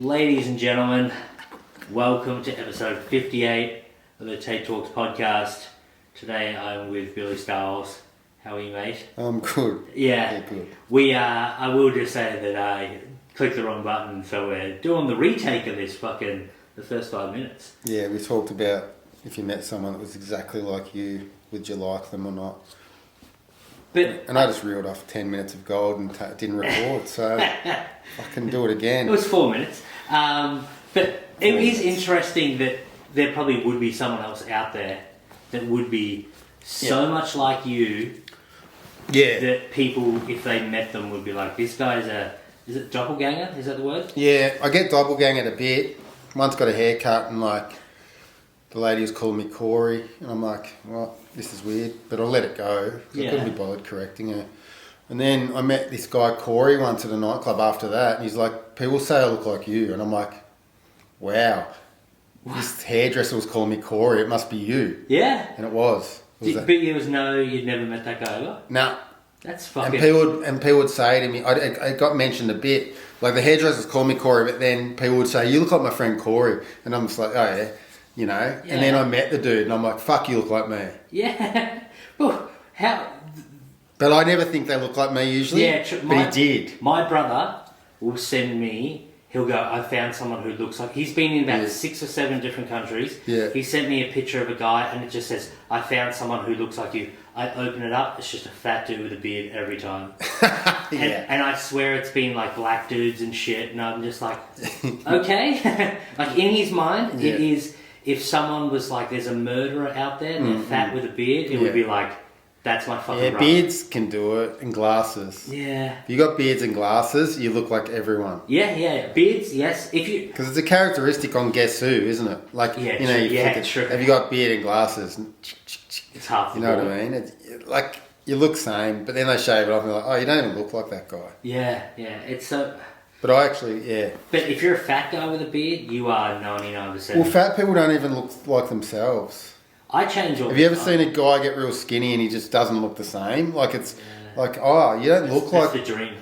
Ladies and gentlemen, welcome to episode 58 of the Tait Talks podcast. Today I'm with Billy Stiles. How are you, mate? I'm good. Yeah, good. We are. I will just say that I clicked the wrong button, so we're doing the retake of this the first 5 minutes. Yeah, we talked about if you met someone that was exactly like you, would you like them or not? And I just reeled off 10 minutes of gold and didn't record, so I can do it again. It was 4 minutes. But it is interesting that there probably would be someone else out there that would be so much like you that people, if they met them, would be like, this guy's is it doppelganger? Is that the word? Yeah, I get doppelgangered a bit. Once got a haircut and the lady was calling me Corey, and I'm like, well, this is weird, but I'll let it go. I couldn't be bothered correcting her. And then I met this guy Corey once at a nightclub after that, and he's like, people say I look like you, and I'm like, wow, this hairdresser was calling me Corey, it must be you. Yeah. And it was. But you'd never met that guy ever? No. That's fucking... And people would say to me, I got mentioned a bit, like the hairdressers call me Corey, but then people would say, you look like my friend Corey. And I'm just like, oh yeah, you know. Yeah. And then I met the dude and I'm like, fuck, you look like me. Yeah. Well, how... But I never think they look like me usually. Yeah, but he did. My brother will send me... He'll go, I found someone who looks like... He's been in about 6 or 7 different countries. Yeah. He sent me a picture of a guy and it just says, I found someone who looks like you. I open it up, it's just a fat dude with a beard every time. And I swear it's been like black dudes and shit. And I'm just like, okay. Like in his mind, it is... If someone was like, there's a murderer out there and they're fat with a beard, it would be like... That's my fucking brother. Beards can do it, and glasses. Yeah. If you got beards and glasses, you look like everyone. Yeah. Beards, yes. Because it's a characteristic on Guess Who, isn't it? Like, you know, true. Have you got beard and glasses? It's half the You know what I mean? It's, like, you look same, but then they shave it off and they're like, oh, you don't even look like that guy. Yeah. It's so... But I actually, But if you're a fat guy with a beard, you are 99%. Well, fat people don't even look like themselves. I change all the time. Have you ever seen a guy get real skinny and he just doesn't look the same? Like it's like, oh, you don't look like... That's the dream.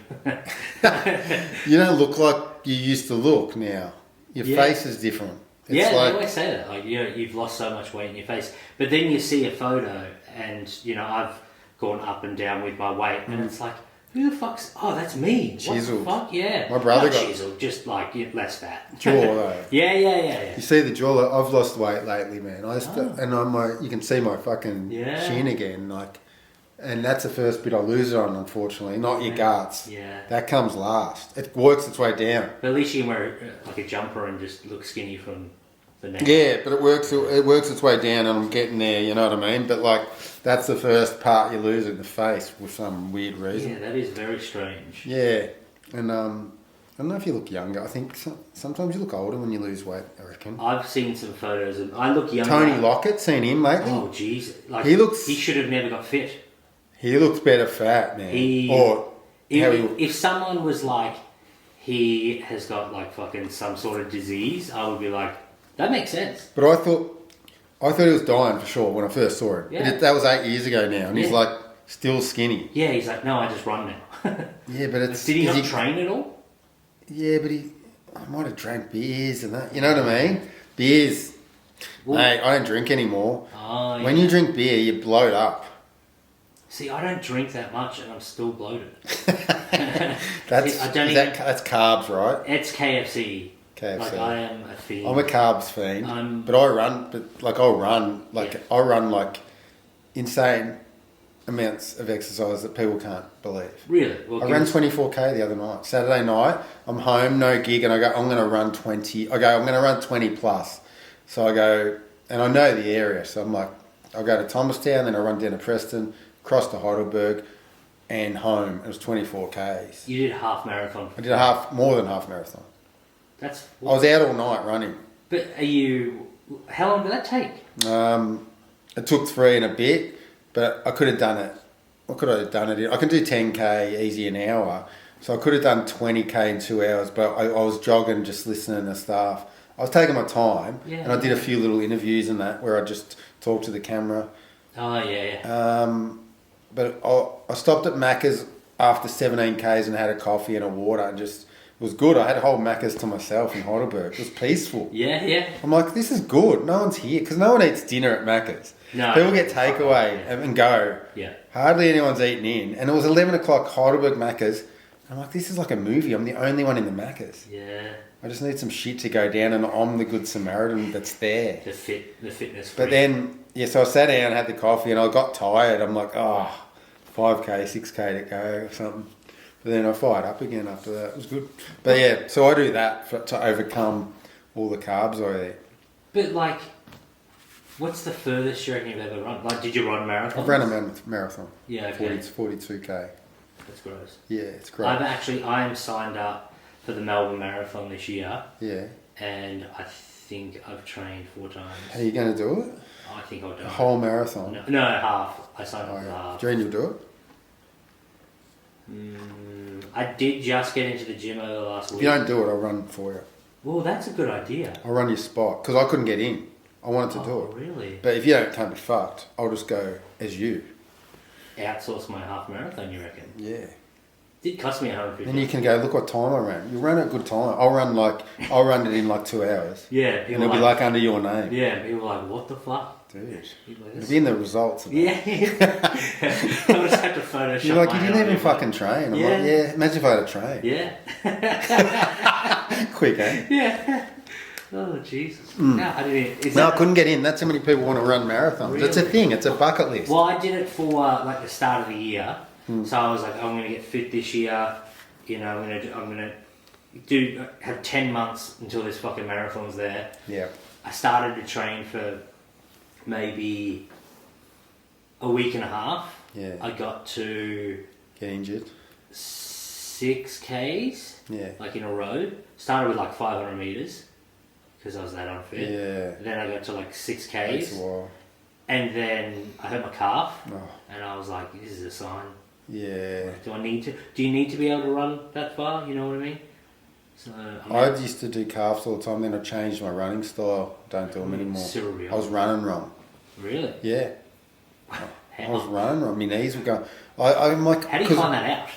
You don't look like you used to look now. Your face is different. It's they always say that. Like, you've lost so much weight in your face. But then you see a photo and, you know, I've gone up and down with my weight and it's like, who the fuck's... Oh, that's me. Chiseled. What the fuck? Yeah. My brother Not got... chiseled, just like less fat. Jaw, though. Yeah. You see the jaw? I've lost weight lately, man. And you can see my fucking chin again. Like, and that's the first bit I lose it on, unfortunately. Not your guts. Yeah. That comes last. It works its way down. But at least you can wear like a jumper and just look skinny from the neck. Yeah, but it works its way down and I'm getting there, you know what I mean? But like, that's the first part you lose in the face for some weird reason. Yeah, that is very strange. Yeah, and I don't know if you look younger. I think sometimes you look older when you lose weight, I reckon. I've seen some photos of... I look younger. Tony Lockett, seen him lately? Oh, jeez. Like, he should have never got fit. He looks better fat, man. If someone was like, he has got like fucking some sort of disease, I would be like, that makes sense. But I thought he was dying for sure when I first saw him. Yeah. That was 8 years ago now, and he's like still skinny. Yeah, he's like, no, I just run now. Yeah, but it's... Did he not train at all? Yeah, but I might have drank beers and that. You know what I mean? Beers. Well, mate, I don't drink anymore. Oh, yeah. When you drink beer, you bloat up. See, I don't drink that much and I'm still bloated. That's carbs, right? It's KFC. Like, I am a fiend. I'm a carbs fiend. But I'll run insane amounts of exercise that people can't believe. Really? Well, I ran 24k the other night. Saturday night, I'm home, no gig, and I go, I'm going to run 20. I'm going to run 20 plus. So I go, and I know the area, so I'm like, I'll go to Thomastown, then I run down to Preston, cross to Heidelberg, and home. It was 24k's. You did a half marathon? I did more than half marathon. I was out all night running. But how long did that take? It took 3 and a bit, but I could have done it. What could I have done it in? I can do 10k easy an hour. So I could have done 20k in 2 hours, but I was jogging, just listening to stuff. I was taking my time, and I did a few little interviews and that where I just talked to the camera. Oh, yeah. But I stopped at Macca's after 17k's and had a coffee and a water and just was good. I had a whole Macca's to myself in Heidelberg. It was peaceful. Yeah. I'm like, this is good. No one's here because no one eats dinner at Macca's. No. People get takeaway and go. Yeah. Hardly anyone's eating in. And it was 11 o'clock Heidelberg Macca's. I'm like, this is like a movie. I'm the only one in the Macca's. Yeah. I just need some shit to go down and I'm the good Samaritan that's there. The fitness. But then, so I sat down, had the coffee and I got tired. I'm like, 5K, 6K to go or something. But then I fired up again after that. It was good. But yeah, so I do that to overcome all the carbs I eat. But like, what's the furthest you reckon you've ever run? Like, did you run marathons? I've run a marathon. Yeah, okay. 42K. That's gross. Yeah, it's great. I am signed up for the Melbourne Marathon this year. Yeah. And I think I've trained 4 times. Are you going to do it? I think I'll do it. A whole marathon? No, half. I signed up for the half. Do you reckon you'll do it? I did just get into the gym over the last week. If you don't do it, I'll run for you. Well, that's a good idea. I'll run your spot because I couldn't get in. I wanted to do it. Really? But if you can't be fucked, I'll just go as you. Outsource my half marathon, you reckon? Yeah. Did cost me $150. Then you can go, look what time I ran. You ran a good time. I'll run it in like 2 hours. Yeah. And it'll be like under your name. Yeah, people are like, what the fuck? Dude. Like, it'll be in the results. Of yeah. I'll just have to Photoshop. You're like, you didn't even fucking train. I'm like, yeah, imagine if I had a train. Yeah. Quick, eh? Yeah. Oh, Jesus. No, I couldn't get in. That's how many people want to run marathons. Really? It's a thing. It's a bucket list. Well, I did it for like the start of the year. So I was like, I'm going to get fit this year. You know, I'm going to have 10 months until this fucking marathon's there. Yeah. I started to train for maybe a week and a half. Yeah. I got to get injured. 6 Ks. Yeah. Like in a row. Started with like 500 meters because I was that unfit. Yeah. Then I got to like 6 Ks. Takes a while. And then I hurt my calf. Oh. And I was like, this is a sign. Yeah. Do you need to be able to run that far? You know what I mean? So I used to do calves all the time, then I changed my running style. Don't do them anymore. Surreal. I was running wrong. Really? Yeah. I was running wrong. My knees were going. I'm like. How do you find that I out?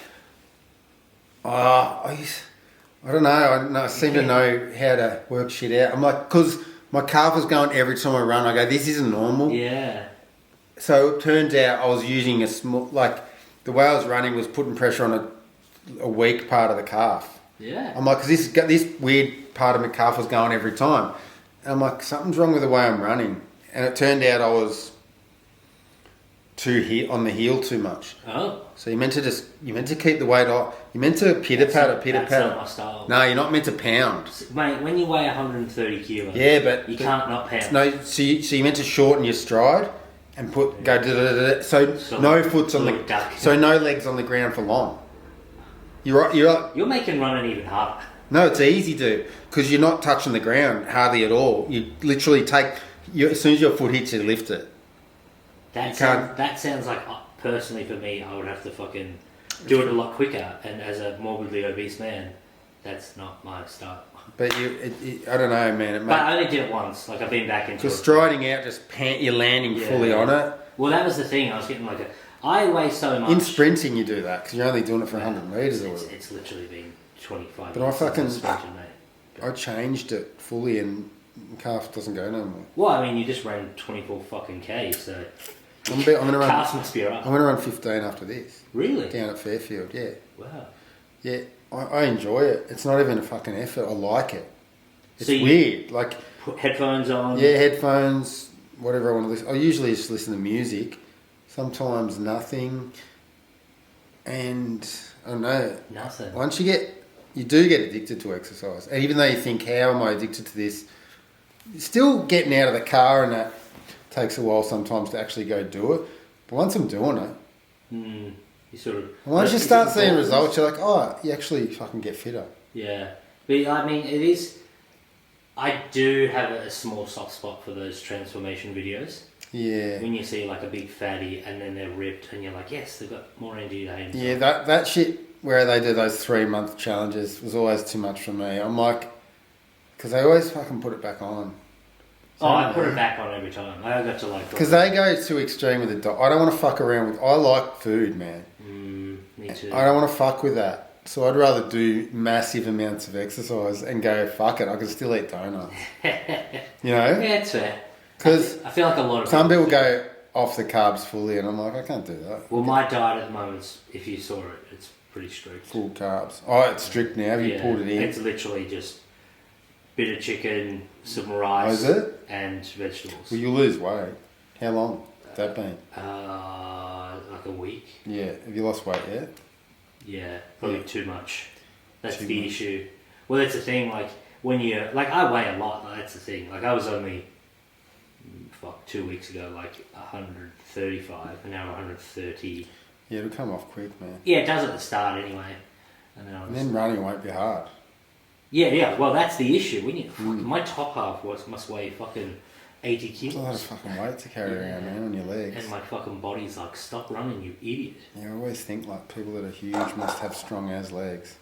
don't know. I seem to know how to work shit out. I'm like, because my calf was going every time I run. I go, this isn't normal. Yeah. So it turns out I was using a small, like, the way I was running was putting pressure on a weak part of the calf. Yeah. I'm like, because this weird part of my calf was going every time. And I'm like, something's wrong with the way I'm running. And it turned out I was on the heel too much. Oh. So you're meant to keep the weight off. You're meant to pitter patter. That's not my style. No, you're not meant to pound. Mate, when you weigh 130 kilos, yeah, but you can't not pound. No, so you're meant to shorten your stride and go so no foot's on the duck. So no legs on the ground for long. You're making running even harder. No, it's easy to because you're not touching the ground hardly at all. You literally as soon as your foot hits, you lift it. That sounds like, personally for me, I would have to fucking do it a lot quicker. And as a morbidly obese man, that's not my style. But I don't know, man. But I only did it once. Like I've been back into it. Because striding out, you're landing fully on it. Well, that was the thing. I was getting I weigh so much. In sprinting, you do that because you're only doing it for 100 metres or whatever. It's literally been 25 but minutes. I changed it fully and calf doesn't go no more. Well, I mean, you just ran 24 fucking Ks, so I'm gonna run. Calves must be alright. I'm gonna run 15 after this. Really? Down at Fairfield, yeah. Wow. Yeah, I enjoy it. It's not even a fucking effort. I like it. It's so weird. Like put headphones on. Yeah, headphones. Whatever I want to listen. I usually just listen to music. Sometimes nothing. And I don't know. Nothing. Once you do get addicted to exercise. And even though you think, how am I addicted to this? Still getting out of the car and that takes a while sometimes to actually go do it. But once I'm doing it, you sort of. Once you start seeing results, you're like, oh, you actually fucking get fitter. Yeah, but I mean, it is. I do have a small soft spot for those transformation videos. Yeah. When you see like a big fatty and then they're ripped and you're like, yes, they've got more energy to hate. Yeah, that shit where they do those 3-month challenges was always too much for me. I'm like, because they always fucking put it back on. So I put it back on every time. I got to like. Because they go too extreme with the diet. I don't want to fuck around with. I like food, man. Me too. I don't want to fuck with that. So I'd rather do massive amounts of exercise and go, fuck it, I can still eat donuts. You know? Yeah, it's fair. Because I feel like a lot of some people go off the carbs fully, and I'm like, I can't do that. Well, my diet at the moment, if you saw it, it's pretty strict. Full carbs. Oh, it's strict now. Have you pulled it in? It's literally just bit of chicken, some rice, and vegetables. Well, you lose weight. How long has that been? Like a week. Yeah. Have you lost weight yet? Yeah, probably too much. That's the issue. Well, that's the thing. Like when you I weigh a lot. That's the thing. Like I was only 2 weeks ago, like 135, and now I'm 130. Yeah, it'll come off quick, man. Yeah, it does at the start anyway. And then running won't be hard. Yeah. Well, that's the issue. When you my top half must weigh fucking 80 kilos. It's a lot of fucking weight to carry around, man, on your legs. And my fucking body's like, stop running, you idiot. Yeah, I always think like people that are huge must have strong as legs.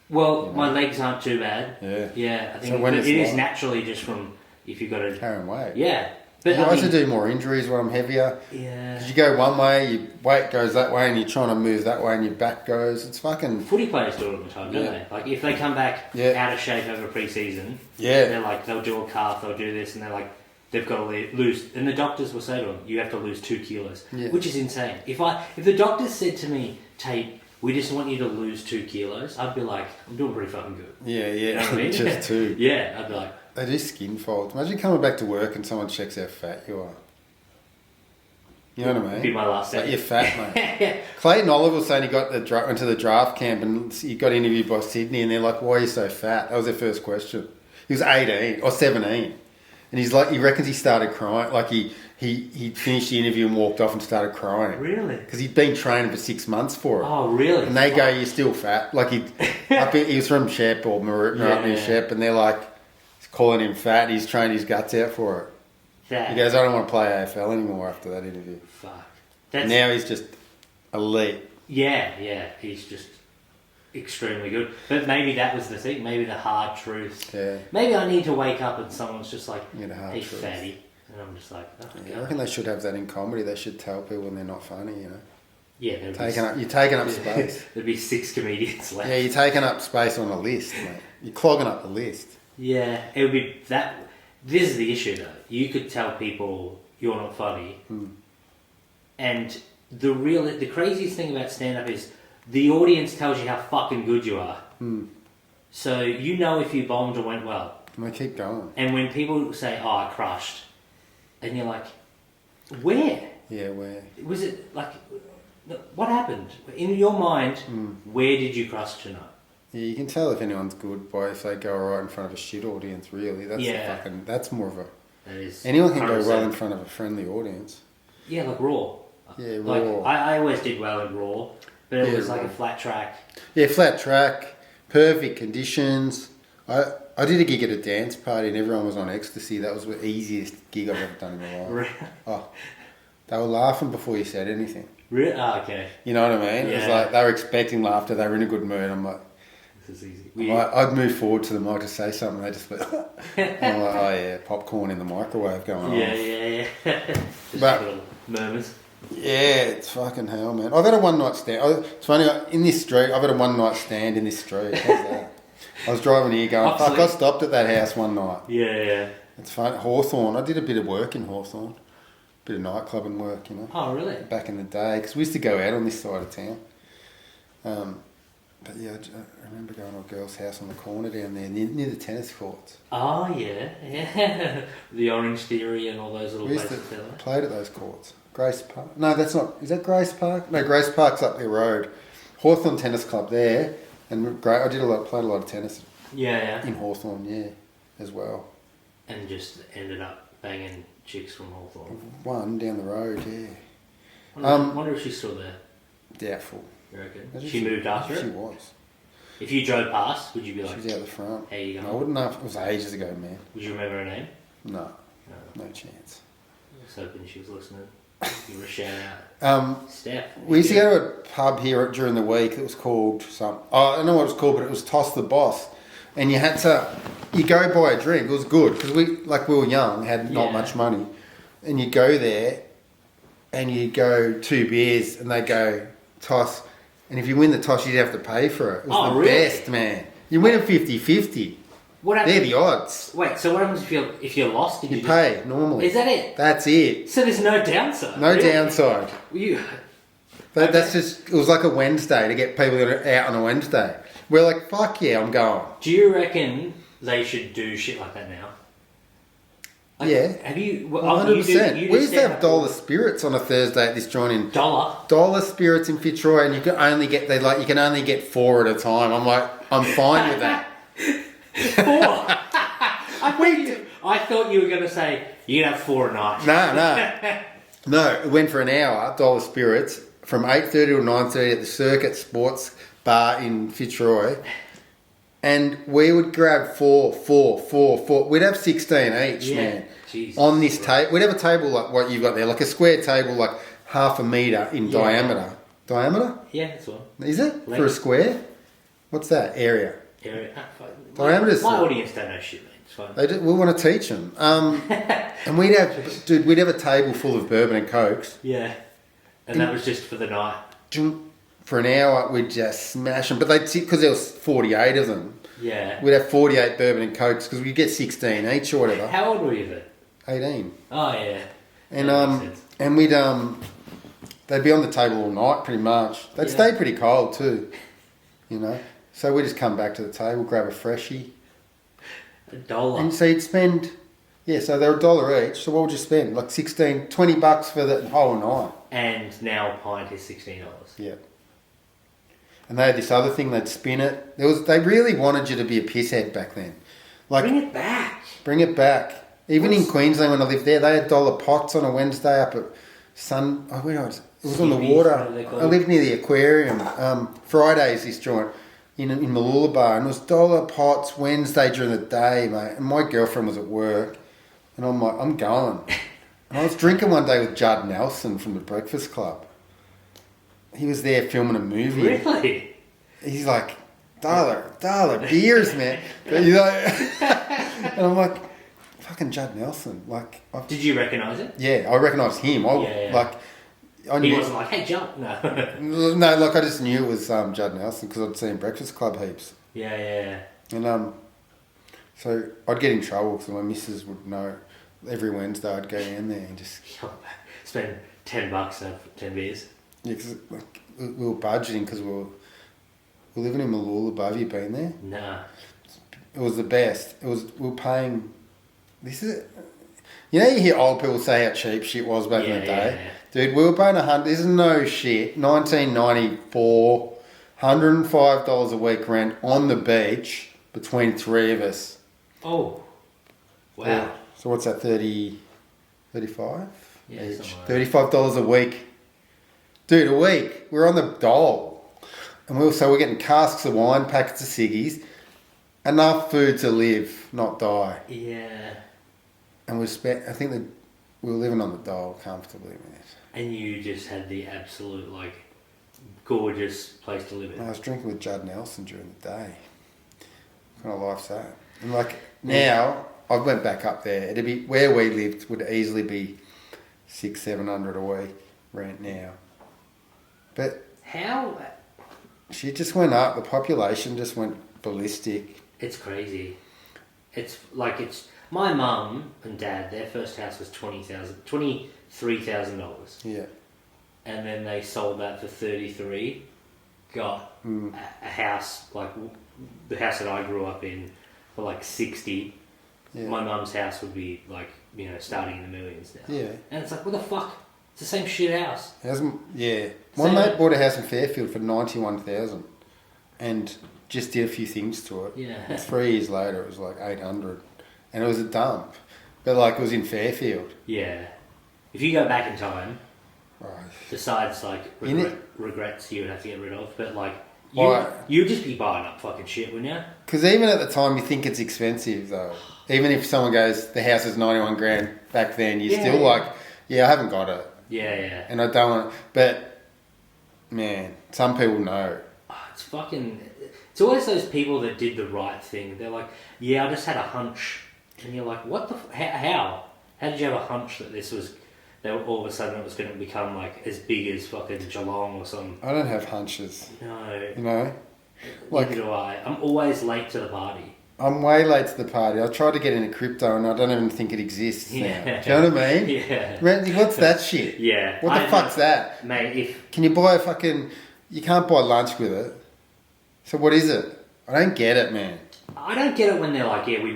Well, my legs aren't too bad. Yeah. Yeah, I think it is naturally just from if you've got to carrying weight. Yeah. But I also do more injuries when I'm heavier. Yeah. Because you go one way, your weight goes that way, and you're trying to move that way, and your back goes. It's fucking. Footy players do it all the time, don't they? Like if they come back out of shape over pre-season, they're like they'll do a calf, they'll do this, and they're like they've got to lose. And the doctors will say to them, "You have to lose 2 kilos," which is insane. If the doctors said to me, "Tate, we just want you to lose 2 kilos," I'd be like, "I'm doing pretty fucking good." Yeah. You know what I mean? Just 2. Yeah, I'd be like. They do skin folds. Imagine coming back to work and someone checks how fat you are. You know what I mean? Be my last like, you're fat, mate. Clayton Oliver was saying he went to the draft camp and he got interviewed by Sydney and they're like, "Why are you so fat?" That was their first question. He was 18 or 17. And he's like, he reckons he started crying. Like he finished the interview and walked off and started crying. Really? Because he'd been training for 6 months for it. Oh, really? And they go, "You're still fat." Like he was from Shep or Marupna Shep and they're like, calling him fat. He's trained his guts out for it. He goes, "I don't want to play AFL anymore," after that interview. Fuck. Now he's just elite. Yeah. He's just extremely good. But maybe that was the thing. Maybe the hard truth. Yeah. Maybe I need to wake up and someone's just like, "Hey, fatty," and I'm just like, "Oh, I reckon they should have that in comedy. They should tell people when they're not funny. You know. Yeah. You're taking up space. There'd be 6 comedians left. Yeah, you're taking up space on a list, mate. You're clogging up the list. Yeah, it would be that. This is the issue, though. You could tell people you're not funny, and the craziest thing about stand-up is the audience tells you how fucking good you are. So you know if you bombed or went well. And they keep going. And when people say, "Oh, I crushed," and you're like, "Where?" Yeah, where? Was it like? What happened in your mind? Where did you crush tonight? Yeah, you can tell if anyone's good by if they go right in front of a shit audience. Really, that's more of a. That is. Anyone can 100%. Go well in front of a friendly audience. Yeah, like Raw. Yeah, Raw. Raw. I always did well in Raw, but it was like a flat track. Yeah, flat track, perfect conditions. I did a gig at a dance party and everyone was on ecstasy. That was the easiest gig I've ever done in my life. Really? Oh, they were laughing before you said anything. Really? Oh, okay. You know what I mean? Yeah. It was like they were expecting laughter. They were in a good mood. I'm like. This is easy. I'd move forward to the mic to say something. They just went, I'm like, "Oh yeah, popcorn in the microwave going on." Yeah. Just but little murmurs. Yeah, it's fucking hell, man. I've had a one night stand. It's funny in this street. I've had a one night stand in this street. How's that? I was driving here going, "Fuck!" I stopped at that house one night. Yeah. It's fun. Hawthorne. I did a bit of work in Hawthorne. Bit of nightclubbing work, you know. Oh, really? Back in the day, because we used to go out on this side of town. But yeah, I remember going to a girl's house on the corner down there, near the tennis courts. Oh, yeah. The Orange Theory and all those little places. We played at those courts. Grace Park. No, that's not. Is that Grace Park? No, Grace Park's up the road. Hawthorne Tennis Club there. And great. I played a lot of tennis. Yeah. In Hawthorne, yeah, as well. And just ended up banging chicks from Hawthorne. One down the road, yeah. Wonder if she's still there. Doubtful. You reckon? She moved after it? She was. If you drove past, would you be like... She's out the front. How you going? I wouldn't know. It was ages ago, man. Would you remember her name? No chance. I was hoping she was listening. Give her a shout out. Steph. We used to go to a pub here during the week. It was called I don't know what it was called, but it was Toss the Boss. And you go buy a drink. It was good because we were young, had not much money. And you go there and you go 2 beers and they go, "Toss And if you win the toss, you'd have to pay for it. It was the really? best, man. You win a 50-50. What happens? They're the odds. Wait, so what happens if you're lost? You pay normally. Is that it? That's it. So there's no downside. No downside. That's just. It was like a Wednesday to get people out on a Wednesday. We're like, fuck yeah, I'm going. Do you reckon they should do shit like that now? Like, yeah. Have you? 100%. We used to have dollar spirits on a Thursday at this joint in dollar spirits in Fitzroy, and you can only get you can only get 4 at a time. I'm like, I'm fine with that. 4. I thought you were going to say you can have 4 a night. No. It went for an hour. Dollar spirits from 8:30 to 9:30 at the Circuit Sports Bar in Fitzroy. And we would grab 4. We'd have 16 each, man. Jesus. On this table. We'd have a table like what you've got there, like a square table, like half a metre in diameter. Diameter? Yeah, that's one. Is it? Length. For a square? What's that? Area. Diameter's my audience don't know shit, man. It's fine. We want to teach them. And we'd have a table full of bourbon and cokes. Yeah. And that was just for the night. For an hour, we'd just smash them. But because there was 48 of them. Yeah. We'd have 48 bourbon and cokes because we'd get 16 each or whatever. How old were you then? 18. Oh yeah. And we'd they'd be on the table all night pretty much. They'd stay pretty cold too, you know. So we just come back to the table, grab a freshie. $1. And so you'd spend, so they're $1 each. So what would you spend? Like $20 for the whole night. And now a pint is $16. Yeah. And they had this other thing, they'd spin it. They really wanted you to be a pisshead back then. Like, bring it back. Bring it back. Even in Queensland when I lived there, they had $1 pots on a Wednesday up at it was on the water. I lived near the aquarium. Fridays, this joint in Mooloolaba, and it was $1 pots Wednesday during the day, mate. And my girlfriend was at work, and I'm like, I'm going. And I was drinking one day with Judd Nelson from the Breakfast Club. He was there filming a movie. Really? He's like, $1 beers, man. You know, and I'm like, fucking Judd Nelson. Like, did you recognise it? Yeah, I recognised him. He wasn't like, hey, Judd. No. No, like I just knew it was Judd Nelson because I'd seen Breakfast Club heaps. Yeah. And so I'd get in trouble because my missus would know. Every Wednesday I'd go in there and just spend $10 for 10 beers. Yeah, because we were budgeting because we were living in Mooloolaba. Have you been there? Nah. It was the best. We were paying. This is. You know, you hear old people say how cheap shit was back in the day. Yeah. Dude, we were paying $100. This is no shit. 1994, $105 a week rent on the beach between 3 of us. Oh, wow. Yeah. So what's that? 35 Yeah, each. $35 a week. Dude, a week. We're on the dole. And we're getting casks of wine, packets of ciggies, enough food to live, not die. Yeah. And I think that we were living on the dole comfortably, man. And you just had the absolute, gorgeous place to live in. I was drinking with Judd Nelson during the day. What kind of life's that? And now, I went back up there. It'd be, where we lived would easily be $600-700 a week rent now. But how? She just went up. The population just went ballistic. It's crazy. It's my mum and dad. Their first house was $23,000. Yeah. And then they sold that for $33,000. Got a house the house that I grew up in for $60,000. Yeah. My mum's house would be starting in the millions now. Yeah. And it's what the fuck? It's the same shit house. My mate bought a house in Fairfield for $91,000 and just did a few things to it. Yeah. And 3 years later, it was $800, and it was a dump, but it was in Fairfield. Yeah. If you go back in time, right. Besides regrets you would have to get rid of, but you'd just be buying up fucking shit, wouldn't you? Because even at the time, you think it's expensive though. Even if someone goes, the house is $91,000 back then, you're still I haven't got it. Yeah. And I don't want it. But, man, some people know. It's always those people that did the right thing. They're like, I just had a hunch. And you're like, what the... How? How did you have a hunch that all of a sudden it was going to become like as big as fucking Geelong or something. I don't have hunches. No. You know? Neither do I. I'm always late to the party. I'm way late to the party. I tried to get into crypto and I don't even think it exists now. Yeah. Do you know what I mean? Yeah. What's that shit? Yeah. What the fuck's that? Mate, Can you buy a fucking... You can't buy lunch with it. So what is it? I don't get it, man. I don't get it when they're like, yeah, we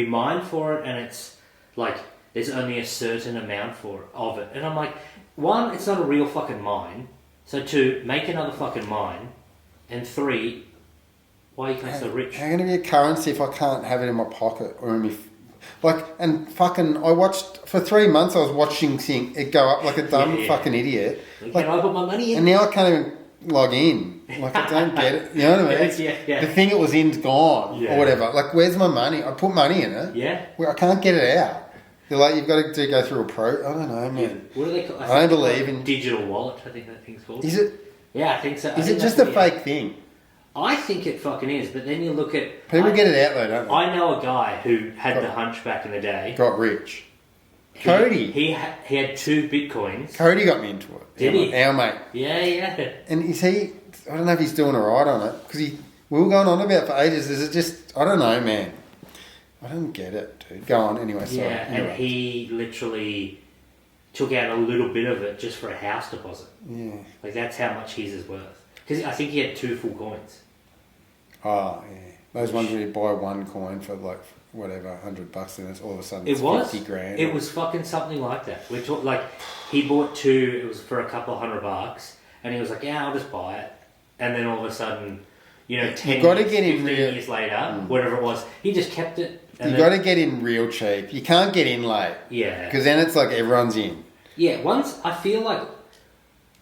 mine for it, and it's like there's only a certain amount of it, and I'm like, one, it's not a real fucking mine. So two, make another fucking mine, and three, why are you so rich? How can it be a currency if I can't have it in my pocket or in my... and fucking, I watched, for 3 months I was watching it go up like a dumb fucking idiot. Can I put my money in? And now I can't even log in. Like, I don't get it. You know what I mean? Yeah. The thing it was in's gone or whatever. Like, where's my money? I put money in it. Yeah. I can't get it out. They're like, you've got to go through I don't know, man. What do they call? I don't believe in... Digital wallet, I think that thing's called. Is it? Yeah, I think so. Is it just a fake thing? I think it fucking is, but then you look at... People get it out though, don't they? I know a guy who had the hunch back in the day. Got rich. Cody. He had 2 Bitcoins. Cody got me into it. Did he? Our mate. Yeah. And is he... I don't know if he's doing alright on it. Because we were going on about for ages. Is it just... I don't know, man. I don't get it, dude. Go on, anyway. Sorry. Yeah, and he literally took out a little bit of it just for a house deposit. Yeah. Like, that's how much his is worth. Because I think he had 2 full coins. Oh, yeah. Those ones where you buy 1 coin for like, whatever, $100 and it's all of a sudden it's 50 grand. It was fucking something like that. We talked, like, he bought 2, it was for a couple of $100, and he was like, yeah, I'll just buy it. And then all of a sudden, 10 years later, whatever it was, he just kept it. You got to get in real cheap. You can't get in late. Yeah. Because then it's like everyone's in. Yeah, I feel like...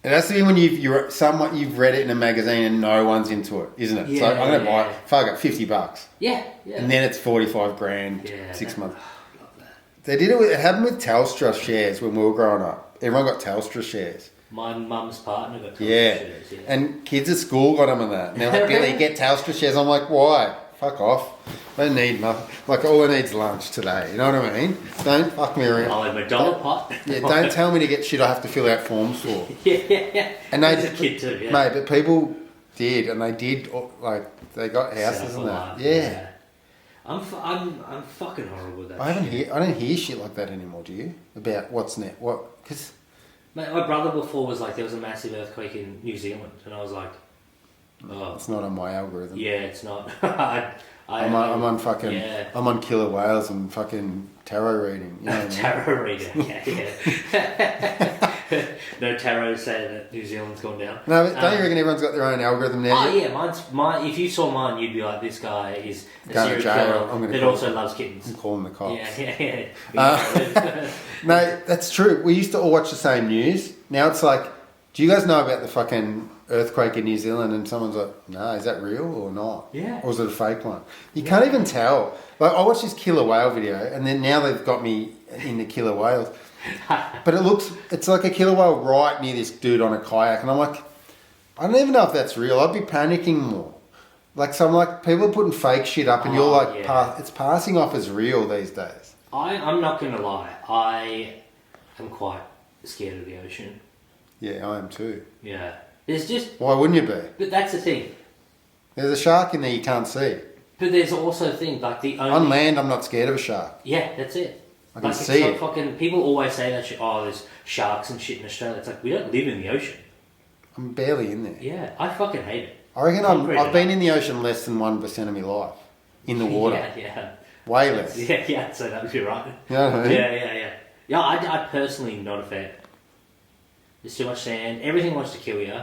It has to be when you've read it in a magazine and no one's into it, isn't it? Yeah, so I'm going to buy it. Fuck it, $50. Yeah. And then it's 45 grand, 6 months. Love that. They did it. It happened with Telstra shares when we were growing up. Everyone got Telstra shares. My mum's partner got Telstra shares. Yeah. And kids at school got them and that. And they're like, Billy, get Telstra shares. I'm like, why? Fuck off. I don't need nothing. Like, all I need's lunch today. You know what I mean? Don't fuck me around. I'll have a dollar pot. Yeah, don't tell me to get shit I have to fill out forms for. Yeah. And they as a kid too, yeah. Mate, but people did, and they did, like, they got houses and that. Yeah. I'm fucking horrible with that. I don't hear shit like that anymore, do you? About what's next. What? Because... Mate, my brother before was like, there was a massive earthquake in New Zealand, and I was like, oh. It's not on my algorithm. Yeah, it's not. I'm on fucking... Yeah. I'm on killer whales and fucking tarot reading. You know what I mean? Tarot reading, yeah. No tarot saying that New Zealand's gone down. No, but don't you reckon everyone's got their own algorithm now? Oh yeah, mine. If you saw mine, you'd be like, this guy is a serial killer that also loves kittens. I'm calling the cops. Yeah. No, that's true. We used to all watch the same news. Now it's like, do you guys know about the fucking earthquake in New Zealand? And someone's like, no, is that real or not? Yeah. Or is it a fake one? You can't even tell. Like, I watched this killer whale video, and then now they've got me into killer whales. But it's like a killer whale right near this dude on a kayak, and I'm like, I don't even know if that's real. I'd be panicking more. Like, so I'm like, people are putting fake shit up, and you're like, it's passing off as real these days. I'm not going to lie. I am quite scared of the ocean. Yeah, I am too. Yeah. There's just... Why wouldn't you be? But that's the thing. There's a shark in there you can't see. But there's also things like the only... On land, I'm not scared of a shark. Yeah, that's it. I can see it. Fucking, people always say that shit, oh, there's sharks and shit in Australia. It's like, we don't live in the ocean. I'm barely in there. Yeah, I fucking hate it. I reckon I've been in the ocean less than 1% of my life. In the water. Yeah. Way less. Yeah, so that would be right. You know what I mean? Yeah. Yeah, I personally not a fan. There's too much sand. Everything wants to kill you.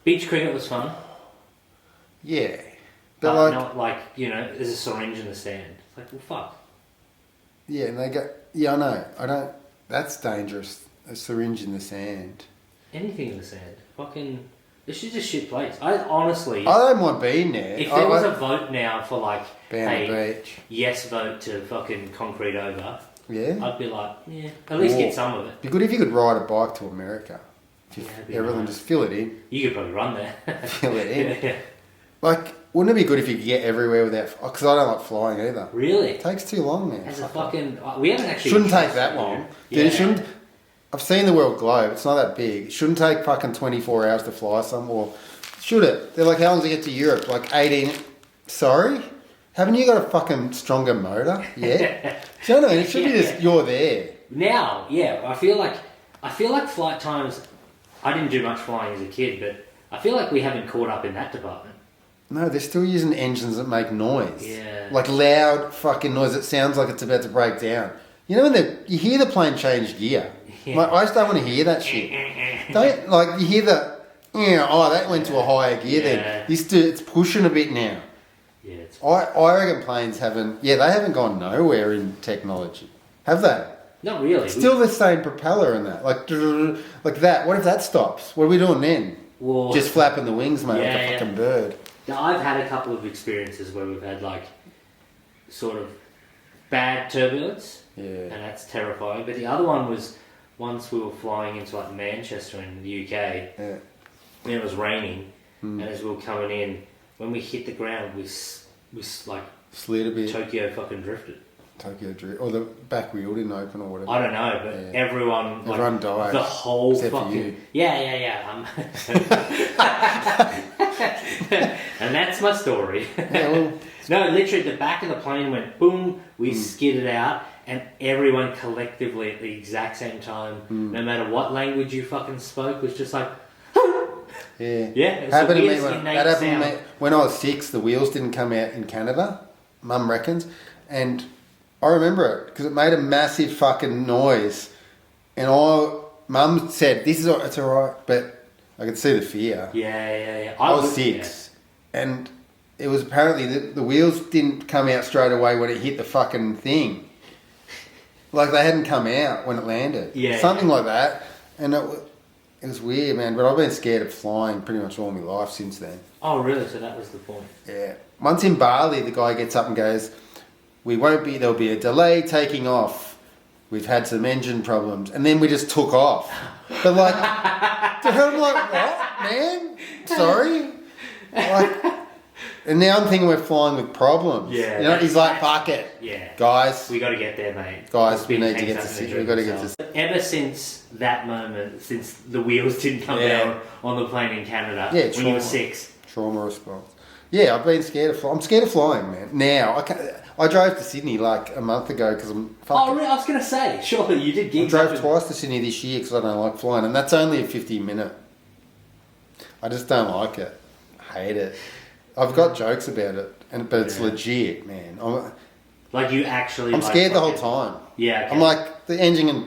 Beach cricket was fun. Yeah. But not like, there's a syringe in the sand. It's like, well, fuck. Yeah, and they go... Yeah, I know. That's dangerous. A syringe in the sand. Anything in the sand. Fucking... This is a shit place. I honestly... I don't mind being there. If there was a vote now for like... Beach. Yes vote to fucking concrete over... Yeah? I'd be like, yeah, at least get some of it. It'd be good if you could ride a bike to America. Everything, just fill it in. You could probably run there. Fill it in. Yeah. Like, wouldn't it be good if you could get everywhere without... Because I don't like flying either. Really? It takes too long, man. As a fucking... We haven't actually... Shouldn't take that long. Yeah. Dude, I've seen the world globe. It's not that big. It shouldn't take fucking 24 hours to fly somewhere. Should it? They're like, how long does it get to Europe? Like 18. Sorry? Haven't you got a fucking stronger motor? Yeah. Do you know what I mean? It should be just, you're there. Now, yeah, I feel like flight times, I didn't do much flying as a kid, but I feel like we haven't caught up in that department. No, they're still using engines that make noise. Yeah. Like loud fucking noise that sounds like it's about to break down. You know when you hear the plane change gear? Yeah. Like, I just don't want to hear that shit. Don't, like, you hear the, that went to a higher gear then. It's pushing a bit now. Yeah, it's I reckon planes haven't gone nowhere in technology. Have they? Not really. Still the same propeller and that. Like that. What if that stops? What are we doing then? Well, just flapping the wings, mate, like a fucking bird. Now, I've had a couple of experiences where we've had like sort of bad turbulence. Yeah. And that's terrifying. But the other one was once we were flying into like Manchester in the UK. Yeah. And it was raining. And as we were coming in, when we hit the ground, we like slid a bit. Tokyo fucking drifted. Tokyo drift, or the back wheel didn't open or whatever. I don't know, but everyone died. The whole except fucking for you. Yeah. And that's my story. Yeah, well, no, literally, the back of the plane went boom. We skidded out, and everyone collectively at the exact same time, no matter what language you fucking spoke, was just like. Yeah. Yeah. Happened to me when I was 6. The wheels didn't come out in Canada. Mum reckons, and I remember it because it made a massive fucking noise, and Mum said, it's alright, but I could see the fear. Yeah. I was 6, and it was apparently the wheels didn't come out straight away when it hit the fucking thing. Like they hadn't come out when it landed. Yeah. Something like that, and it was weird, man. But I've been scared of flying pretty much all my life since then. Oh, really? So that was the point. Yeah. Once in Bali, the guy gets up and goes, there'll be a delay taking off. We've had some engine problems. And then we just took off. But like, I'm like, what, man? Sorry? Like, and now I'm thinking we're flying with problems. Yeah. You know, he's like, fuck it. Yeah. Guys. We got to get there, mate. Guys, we need to get to see. We've got to get to. Ever since that moment, since the wheels didn't come down on the plane in Canada when you were 6. Trauma response. Yeah, I've been scared of flying. I'm scared of flying, man. Now, I drove to Sydney like a month ago because I'm fucking... Oh, really? I was going to say, surely you did gigs. I drove twice to Sydney this year because I don't like flying, and that's only a 50-minute. I just don't like it. I hate it. I've got jokes about it, but it's legit, man. I'm scared the whole time. Yeah. Okay. I'm like, the engine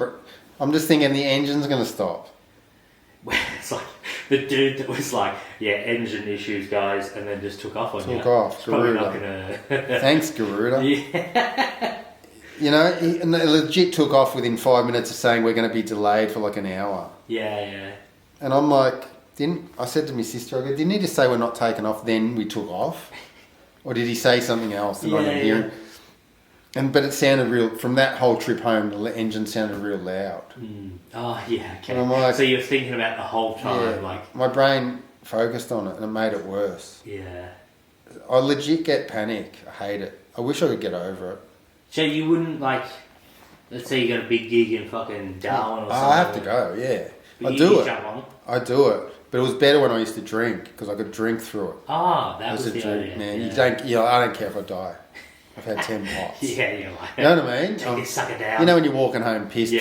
I'm just thinking the engine's going to stop. It's like the dude that was like, engine issues, guys, and then just took off on you. Took off. Probably not gonna... Thanks, Garuda. Yeah. You know, and they legit took off within 5 minutes of saying we're going to be delayed for like an hour. Yeah. And I'm like, I said to my sister, I go, didn't he just say we're not taking off, then we took off? Or did he say something else that I didn't hear? But it sounded real, from that whole trip home, the engine sounded real loud. Oh, yeah, okay. And I'm like, so you're thinking about the whole time, like... My brain focused on it and it made it worse. Yeah. I legit get panic. I hate it. I wish I could get over it. So you wouldn't, like... Let's say you got a big gig in fucking Darwin or something. I have to go, yeah. But I do it. Jump on. I do it. But it was better when I used to drink because I could drink through it. Ah, that was the drink, idea. man. Yeah. I don't care if I die. I've had 10 pots. Yeah, you're like... You know what I mean? Suck it down. You know when you're walking home pissed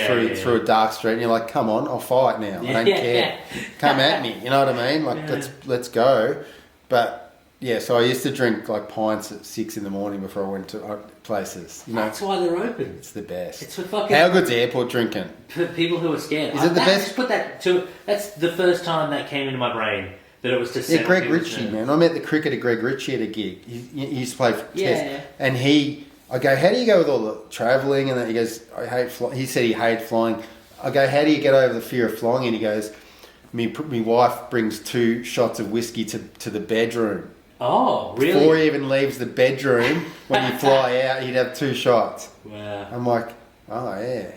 through a dark street and you're like, come on, I'll fight now. I don't care. Come at me. You know what I mean? Like, let's go. But, so I used to drink like pints at 6 in the morning before I went to places. You know? That's why they're open. It's the best. It's for fucking... How good's airport drinking? For people who are scared. Is it the best? That's the first time that came into my brain. That it was to set Greg Ritchie, man. I met the cricketer Greg Ritchie at a gig. He used to play for Test. And I go, how do you go with all the travelling? And then he goes, I hate flying. He said he hated flying. I go, how do you get over the fear of flying? And he goes, me wife brings 2 shots of whiskey to the bedroom. Oh, really? Before he even leaves the bedroom, when you fly out, he'd have 2 shots. Wow. I'm like, oh, yeah.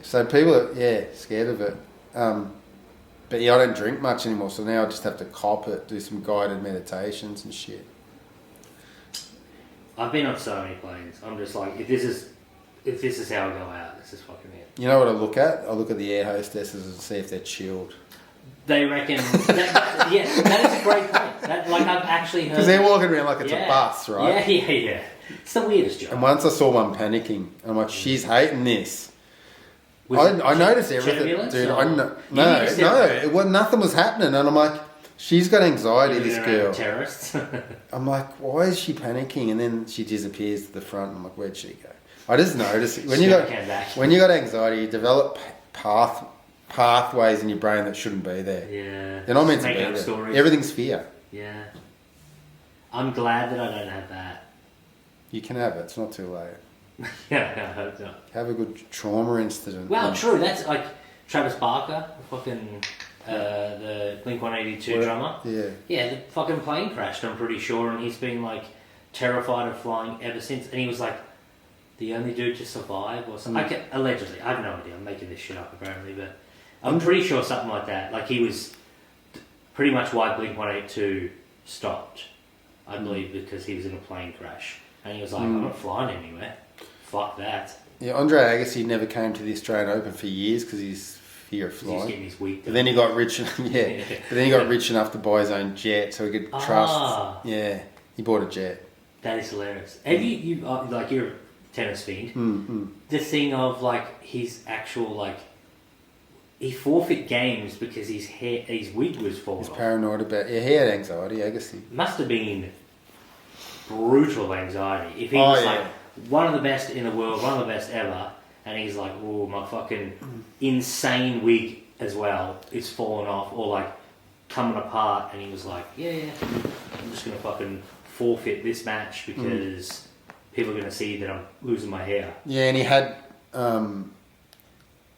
So people are, scared of it. But I don't drink much anymore, so now I just have to cop it, do some guided meditations and shit. I've been on so many planes. I'm just like, if this is if this is how I go out, this is fucking it. You know what I look at? I look at the air hostesses and see if they're chilled. They reckon... that is a great point. I've actually heard... Because they're walking around like it's a bus, right? Yeah. It's the weirdest job. And once I saw one panicking, I'm like, she's hating this. I noticed everything, dude. Nothing was happening, and I'm like, she's got anxiety. This girl. Terrorists. I'm like, why is she panicking? And then she disappears to the front. I'm like, where'd she go? I just noticed it. When you got anxiety, you develop pathways in your brain that shouldn't be there. Yeah, they're not meant to be there. Stories. Everything's fear. Yeah, I'm glad that I don't have that. You can have it. It's not too late. Yeah, I hope not. Have a good trauma incident. Well, true. That's like Travis Barker, fucking the Blink-182 drummer. Yeah, the fucking plane crashed, I'm pretty sure, and he's been like terrified of flying ever since. And he was like the only dude to survive, or something. Allegedly, I have no idea. I'm making this shit up apparently, but I'm pretty sure something like that. Like he was pretty much why Blink-182 stopped, I believe, because he was in a plane crash, and he was like, I'm not flying anywhere. Fuck that. Yeah, Andre Agassi never came to the Australian Open for years because he's fear of flying. He's getting his week. But then he got rich. But then he got rich enough to buy his own jet, so he could trust. Yeah, he bought a jet. That is hilarious. Have you like you're a tennis fiend? The thing of like his actual like he forfeit games because his wig was falling. He's paranoid about. Yeah, he had anxiety. Agassi must have been brutal anxiety. If he was like one of the best in the world, one of the best ever, and he's like, oh, my fucking insane wig as well is falling off or like coming apart, and he was like, I'm just gonna fucking forfeit this match because people are gonna see that I'm losing my hair. Yeah, and he had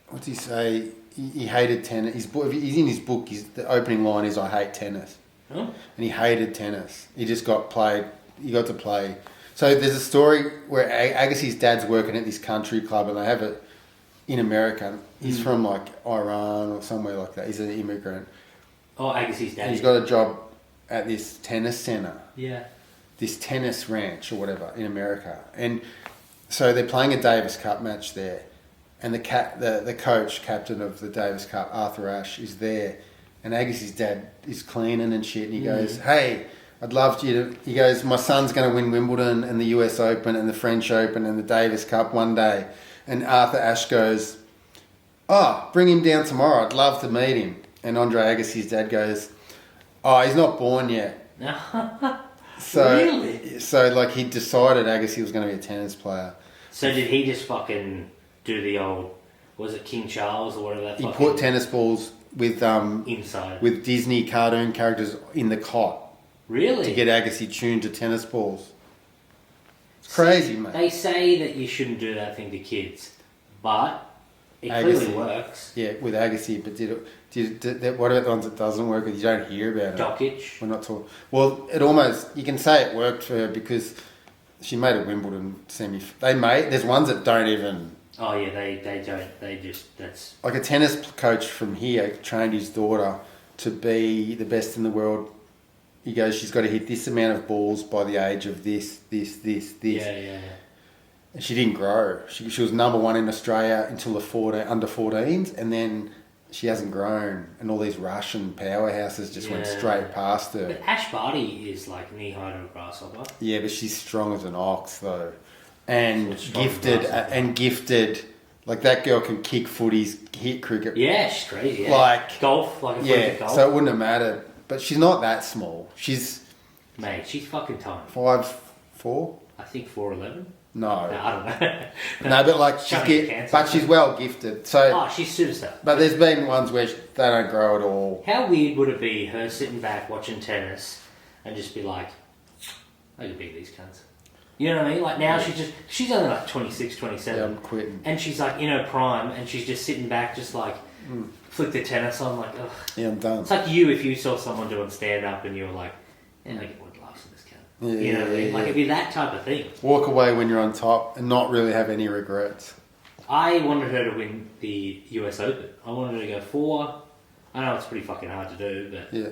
what's he say? He hated tennis. He's in his book. The opening line is, "I hate tennis," and he hated tennis. He just got played. He got to play. So there's a story where Agassi's dad's working at this country club, and they have it in America. He's from like Iran or somewhere like that. He's an immigrant. Oh, Agassi's dad. And he's got a job at this tennis center. Yeah. This tennis ranch or whatever in America, and so they're playing a Davis Cup match there, and the coach, captain of the Davis Cup, Arthur Ashe, is there, and Agassi's dad is cleaning and shit, and he goes, "Hey, I'd love you to..." He goes, "My son's going to win Wimbledon and the US Open and the French Open and the Davis Cup one day." And Arthur Ashe goes, "Oh, bring him down tomorrow. I'd love to meet him." And Andre Agassi's dad goes, "Oh, he's not born yet." Really? So like he decided Agassi was going to be a tennis player. So did he just fucking do the old, was it King Charles or whatever that He put tennis balls with inside with Disney cartoon characters in the cot. Really? To get Agassi tuned to tennis balls. It's crazy, mate. They say that you shouldn't do that thing to kids, but it clearly works. Yeah, with Agassi, but what about the ones that doesn't work? You don't hear about it. Dokic. We're not talking. Well, it almost, you can say it worked for her because she made a Wimbledon semi. There's ones that don't even. Oh yeah, they don't. They just, that's like a tennis coach from here trained his daughter to be the best in the world. He goes, she's got to hit this amount of balls by the age of this. Yeah. And she didn't grow. She was number one in Australia until the under 14s, and then she hasn't grown. And all these Russian powerhouses just went straight past her. But Ash Barty is like knee-high to a grasshopper. Yeah, but she's strong as an ox, though. And gifted. Like, that girl can kick footies, hit cricket. Yeah, she's crazy. Yeah. Like golf, like a footy golf. So it wouldn't have mattered. But she's not that small. She's... Mate, she's fucking tiny. 5'4"? I think 4'11". No. I don't know. No, but like she's well gifted. So she's superstar. But there's been ones where they don't grow at all. How weird would it be her sitting back watching tennis and just be like, I could beat these cunts. You know what I mean? Like now she's only like 26, 27. Yeah, I'm quitting. And she's like in her prime and she's just sitting back just like flick the tennis on like, ugh. Yeah, I'm done. It's like you if you saw someone doing stand up and you were like, I get one laughs at this cunt. Yeah, you know what I mean? Like it'd be that type of thing. Walk away when you're on top and not really have any regrets. I wanted her to win the US Open. I wanted her to go 4. I know it's pretty fucking hard to do, but yeah.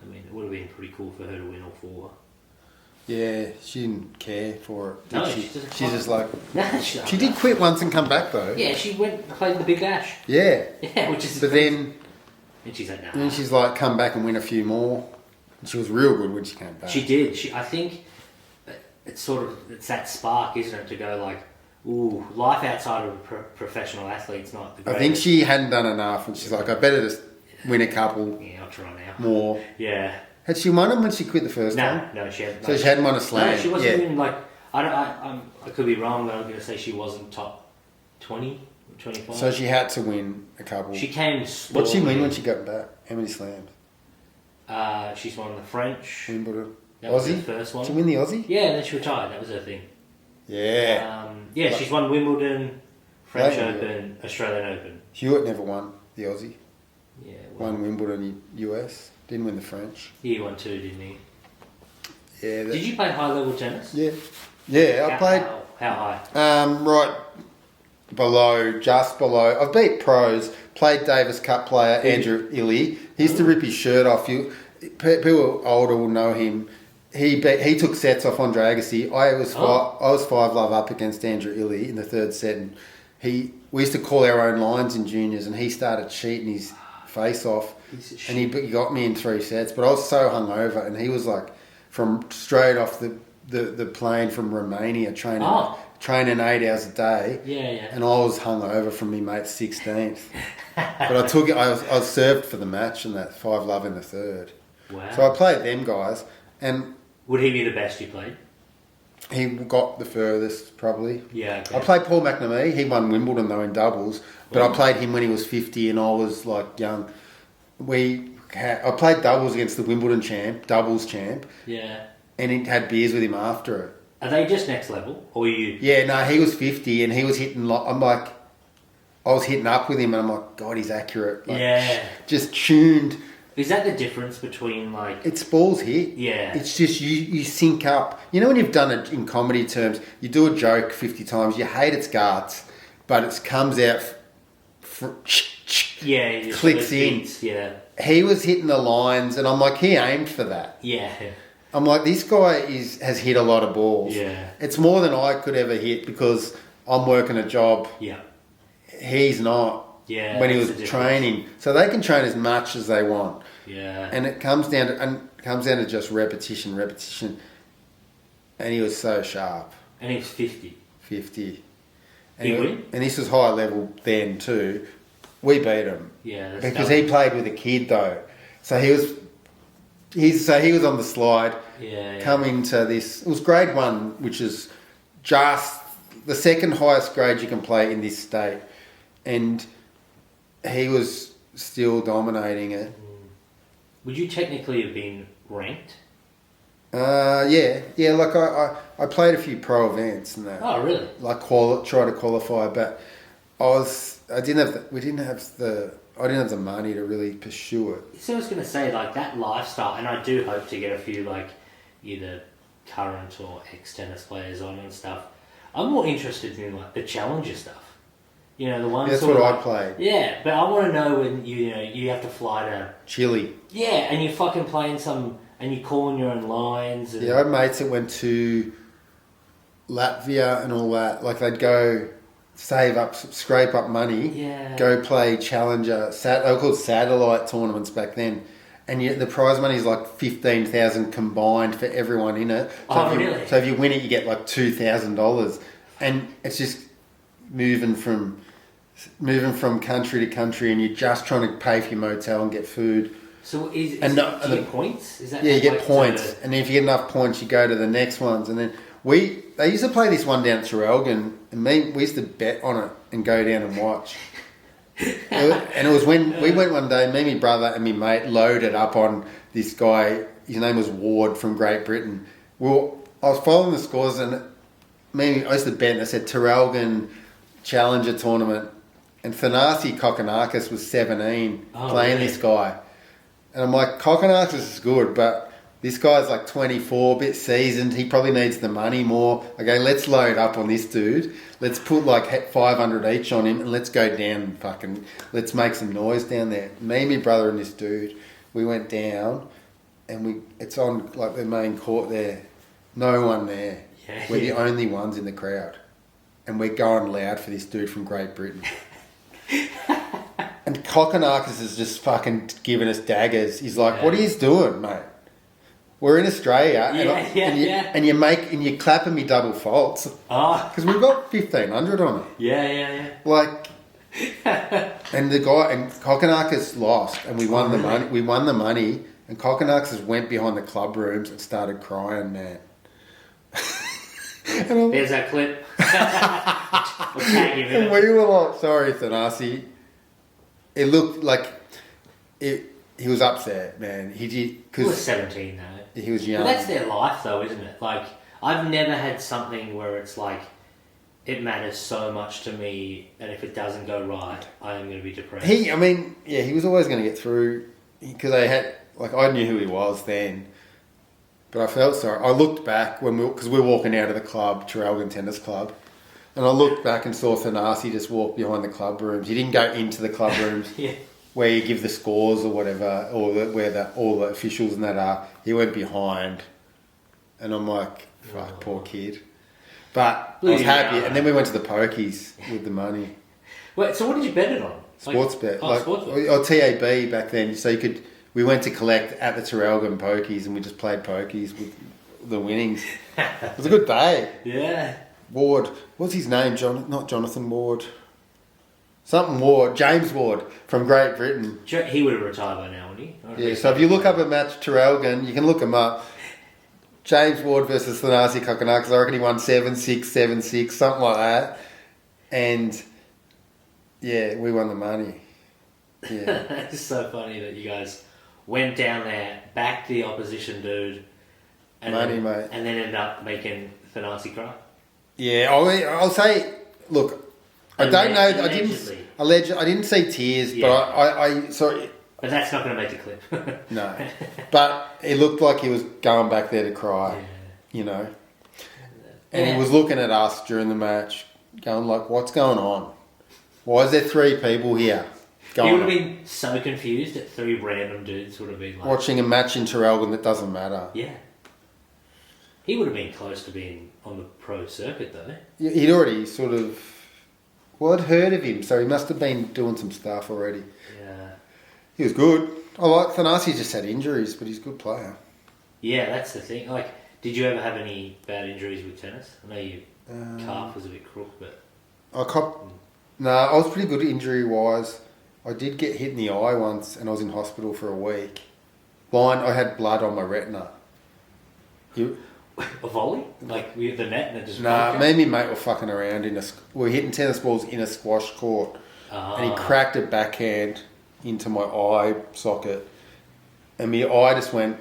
I mean, it would have been pretty cool for her to win all 4. Yeah, she didn't care for it. No, she? she's just like... No, she did quit once and come back, though. Yeah, she went and played the Big Bash. Yeah. Yeah, which is... But then... And she's like, nah. And then she's like, come back and win a few more. And she was real good when she came back. She did. I think it's that spark, isn't it, to go like, ooh, life outside of a professional athlete's not the greatest. I think she hadn't done enough, and she's like, I better just win a couple. Yeah, I'll try now. More. Yeah. Had she won them when she quit the first time? No, she hadn't. So she hadn't won a slam. No, she wasn't even like. I could be wrong, but I'm going to say she wasn't top 20, 25. So she had to win a couple. She came. What did she win when she got back? How many slams? She's won the French. Wimbledon. That was the first one. Did she win the Aussie? Yeah, and then she retired. That was her thing. Yeah. She's won Wimbledon, French Open, Australian Open. Hewitt never won the Aussie. Yeah. Won Wimbledon US. Didn't win the French. He won 2, didn't he? Yeah. Did you play high level tennis? Yeah. Yeah, I played. How high? Right below, just below. I've beat pros. Played Davis Cup player Andrew Illy. He used to rip his shirt off. People older will know him. He took sets off Andre Agassi. I was 5-love up against Andrew Illy in the third set, and we used to call our own lines in juniors, and he started cheating his face off, and he got me in 3 sets. But I was so hungover, and he was like from straight off the plane from Romania training 8 hours a day. Yeah. And I was hungover from me mate's 16th. But I took it. I was served for the match and that 5-love in the third. Wow. So I played them guys, and would he be the best you played? he got the furthest probably. Yeah. Okay. I played Paul McNamee. He won Wimbledon though in doubles, but I played him when he was 50 and I was like young. I played doubles against the Wimbledon doubles champ. Yeah. And he had beers with him after it. Are they just next level, or you? Yeah, no, he was 50 and he was hitting. I was hitting up with him, and I'm like, God, he's accurate. Just tuned. Is that the difference between like? It's balls hit. Yeah. It's just you sync up. You know when you've done it in comedy terms, you do a joke 50 times, you hate its guts, but it comes out. Clicks in. Beats, yeah. He was hitting the lines, and I'm like, he aimed for that. Yeah. I'm like, this guy has hit a lot of balls. Yeah. It's more than I could ever hit because I'm working a job. Yeah. He's not. Yeah. When he was training, so they can train as much as they want. Yeah. And it comes down to just repetition, and he was so sharp. And he was 50. 50. And this was high level then too. We beat him. Yeah. Because he played with a kid though, so he was on the slide. Yeah. Coming to this, it was grade 1, which is just the second highest grade you can play in this state, and he was still dominating it. Would you technically have been ranked? Yeah. Like I played a few pro events and that. Oh, really? Like try to qualify, but I didn't have the money to really pursue it. So I was going to say, like, that lifestyle, and I do hope to get a few, like, either current or ex-tennis players on and stuff. I'm more interested in, like, the challenger stuff. You know, the ones... That's what I played. Yeah, but I want to know when, you have to fly to... Chile. Yeah, and you're fucking playing and you're calling your own lines. And... Yeah, I had mates that went to Latvia and all that. Like, they'd go... scrape up money, go play challenger, they were called satellite tournaments back then, and the prize money is like 15,000 combined for everyone in it. Really? So if you win it, you get like $2,000, and it's just moving from country to country, and you're just trying to pay for your motel and get food. So do you get points? Is that you get points, and then if you get enough points, you go to the next ones, and then they used to play this one down at Traralgon, and we used to bet on it and go down and watch. And it was when we went one day, me, my brother and my mate loaded up on this guy. His name was Ward from Great Britain. Well, I was following the scores, and I used to bet, and I said Traralgon Challenger Tournament, and Thanasi Kokkinakis was 17 playing this guy. And I'm like, Kokkinakis is good, but... this guy's like 24, a bit seasoned. He probably needs the money more. Okay, let's load up on this dude. Let's put like 500 each on him and let's go down and let's make some noise down there. Me, my brother and this dude, we went down and it's on like the main court there. No one there. Yeah, we're the only ones in the crowd. And we're going loud for this dude from Great Britain. And Kokkinakis is just fucking giving us daggers. He's like, what are you doing, mate? We're in Australia, and you're clapping me double faults. Because we've got 1,500 on it. Yeah. Like, and Kokkinakis lost, and we won the money. We won the money, and Kokkinakis went behind the club rooms and started crying, man. There's that clip. And we were like, sorry, Thanasi. It looked like he was upset, man. He was 17 though. He was young. But that's their life though, isn't it? Like, I've never had something where it's like, it matters so much to me, and if it doesn't go right, I am going to be depressed. He was always going to get through, because I knew who he was then, but I felt sorry. I looked back because we were walking out of the club, Traralgon Tennis Club, and I looked back and saw Thanasi just walk behind the club rooms. He didn't go into the club rooms. Where you give the scores or whatever, or where all the officials and that are. He went behind, and I'm like, fuck, poor kid. But I was happy, and then we went to the pokies with the money. Wait, so what did you bet it on? Sports bet, sports bet. Or TAB back then. So we went to collect at the Traralgon pokies, and we just played pokies with the winnings. It was a good day. Yeah. Ward, what's his name? Not Jonathan Ward. Something Ward, James Ward from Great Britain. He would have retired by now, wouldn't he? Yeah, so if you look up a match Traralgon, you can look him up. James Ward versus Thanasi Kokkinakis, I reckon he won 7-6, 7-6, something like that. And yeah, we won the money. Yeah. It's so funny that you guys went down there, backed the opposition dude, and mate. And then ended up making Thanasi cry. Yeah, I'll say, look, I don't know. I didn't see tears, but I sorry. But that's not going to make the clip. No, but it looked like he was going back there to cry. You know, and he was looking at us during the match, going like, "What's going on? Why is there 3 people here?" He would have been so confused that 3 random dudes would have been like watching a match in Traralgon that doesn't matter. Yeah, he would have been close to being on the pro circuit though. He'd already sort of. Well, I'd heard of him, so he must have been doing some stuff already. Yeah. He was good. I like Thanasi, just had injuries, but he's a good player. Yeah, that's the thing. Like, did you ever have any bad injuries with tennis? I know your calf was a bit crook, but... I was pretty good injury-wise. I did get hit in the eye once, and I was in hospital for a week. I had blood on my retina. A volley? Like, we had the net and it just... Nah, me and my mate were fucking around we were hitting tennis balls in a squash court, and he cracked a backhand into my eye socket, and my eye just went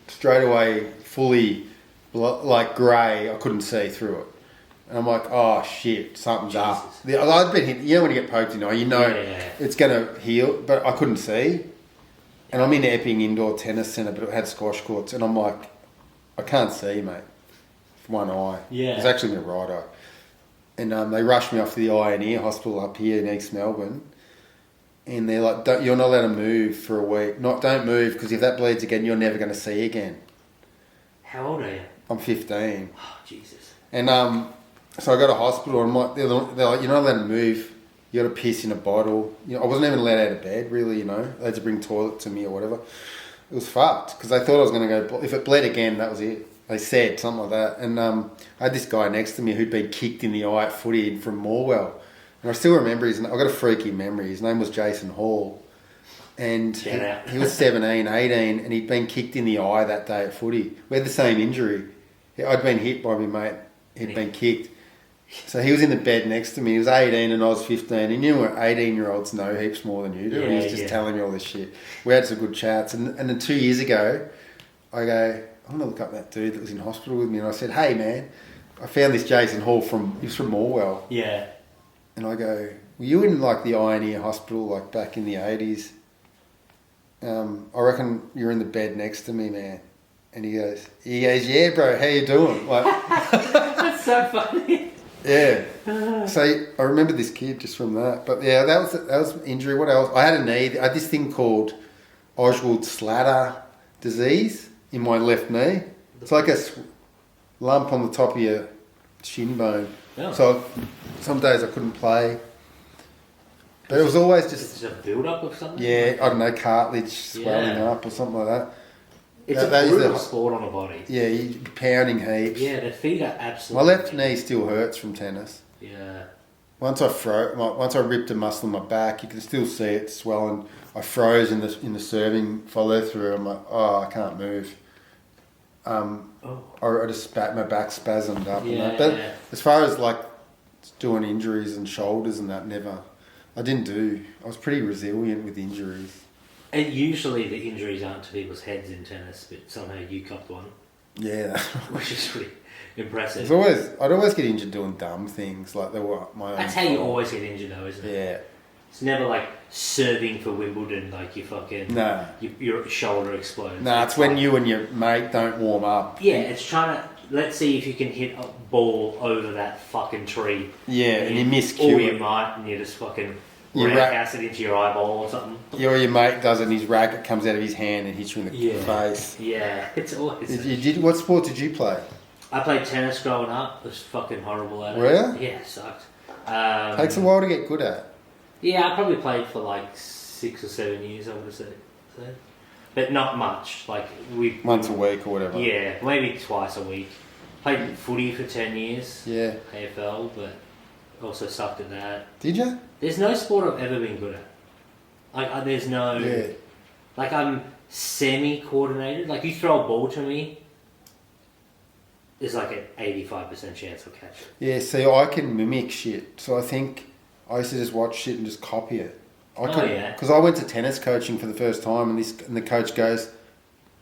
straight away fully like grey. I couldn't see through it, and I'm like, oh shit, something's up. I'd been hit. You know when you get poked in the eye, it's gonna heal, but I couldn't see. And I'm in Epping Indoor Tennis Centre, but it had squash courts, and I'm like, I can't see, mate. One eye. Yeah. It's actually my right eye. And they rushed me off to the eye and ear hospital up here in East Melbourne. And they're like, you're not allowed to move for a week. Don't move, because if that bleeds again, you're never going to see again. How old are you? I'm 15. Oh, Jesus. And so I go to hospital, and they're like, you're not allowed to move. You got to piss in a bottle. I wasn't even allowed out of bed, really, They had to bring toilet to me or whatever. It was fucked, because they thought I was going to go... If it bled again, that was it. They said something like that. And I had this guy next to me who'd been kicked in the eye at footy from Morwell. And I still remember his name. I've got a freaky memory. His name was Jason Hall. And he was 17, 18, and he'd been kicked in the eye that day at footy. We had the same injury. I'd been hit by my mate. He'd been kicked. So he was in the bed next to me. He was 18 and I was 15. And you know what 18-year-olds know heaps more than you do. And he's just telling me all this shit. We had some good chats. And then 2 years ago, I go... I'm going to look up that dude that was in hospital with me. And I said, hey, man, I found this Jason Hall he was from Morwell. Yeah. And I go, were you in, like, the eye and ear hospital, like, back in the 80s? I reckon you're in the bed next to me, man. And he goes, yeah, bro, how you doing? Like, that's so funny. Yeah. So I remember this kid just from that. But, yeah, that was injury. What else? I had a knee. I had this thing called Oswald-Slatter disease in my left knee. It's like lump on the top of your shin bone. Oh. So some days I couldn't play. But it was always just... Is it a build-up of something? Yeah, I don't know, cartilage swelling up or something like that. It's a brutal sport on the body. Yeah, you're pounding heaps. Yeah, the feet are absolutely... My left knee still hurts from tennis. Yeah. Once I ripped a muscle in my back, you can still see it swelling. I froze in the serving follow through. I'm like, I can't move. I just my back spasmed up. Yeah, and that. But as far as like doing injuries and shoulders and that, I didn't do. I was pretty resilient with injuries. And usually the injuries aren't to people's heads in tennis, but somehow you copped one. Yeah, which is pretty impressive. I'd always get injured doing dumb things like they were my own. That's how you always get injured, though, isn't it? Yeah. It's never like serving for Wimbledon, like you fucking... No. Your shoulder explodes. No, it's when you and your mate don't warm up. Yeah, it's trying to... Let's see if you can hit a ball over that fucking tree. Yeah, and you miscue or you might, and you just fucking rank acid into your eyeball or something. Yeah, or your mate does it and his racket comes out of his hand and hits you in the face. Yeah, it's always... What sport did you play? I played tennis growing up. It was fucking horrible at it. Really? Yeah, it sucked. Takes a while to get good at. Yeah, I probably played for like 6 or 7 years, I would have said. But not much. Like once a week or whatever. Yeah, maybe twice a week. Played footy for 10 years. Yeah. AFL, but also sucked at that. Did you? There's no sport I've ever been good at. Like, there's no... Yeah. Like, I'm semi-coordinated. Like, you throw a ball to me, there's like an 85% chance I'll catch it. Yeah, see, I can mimic shit. So I think I used to just watch shit and just copy it. Because I went to tennis coaching for the first time and the coach goes,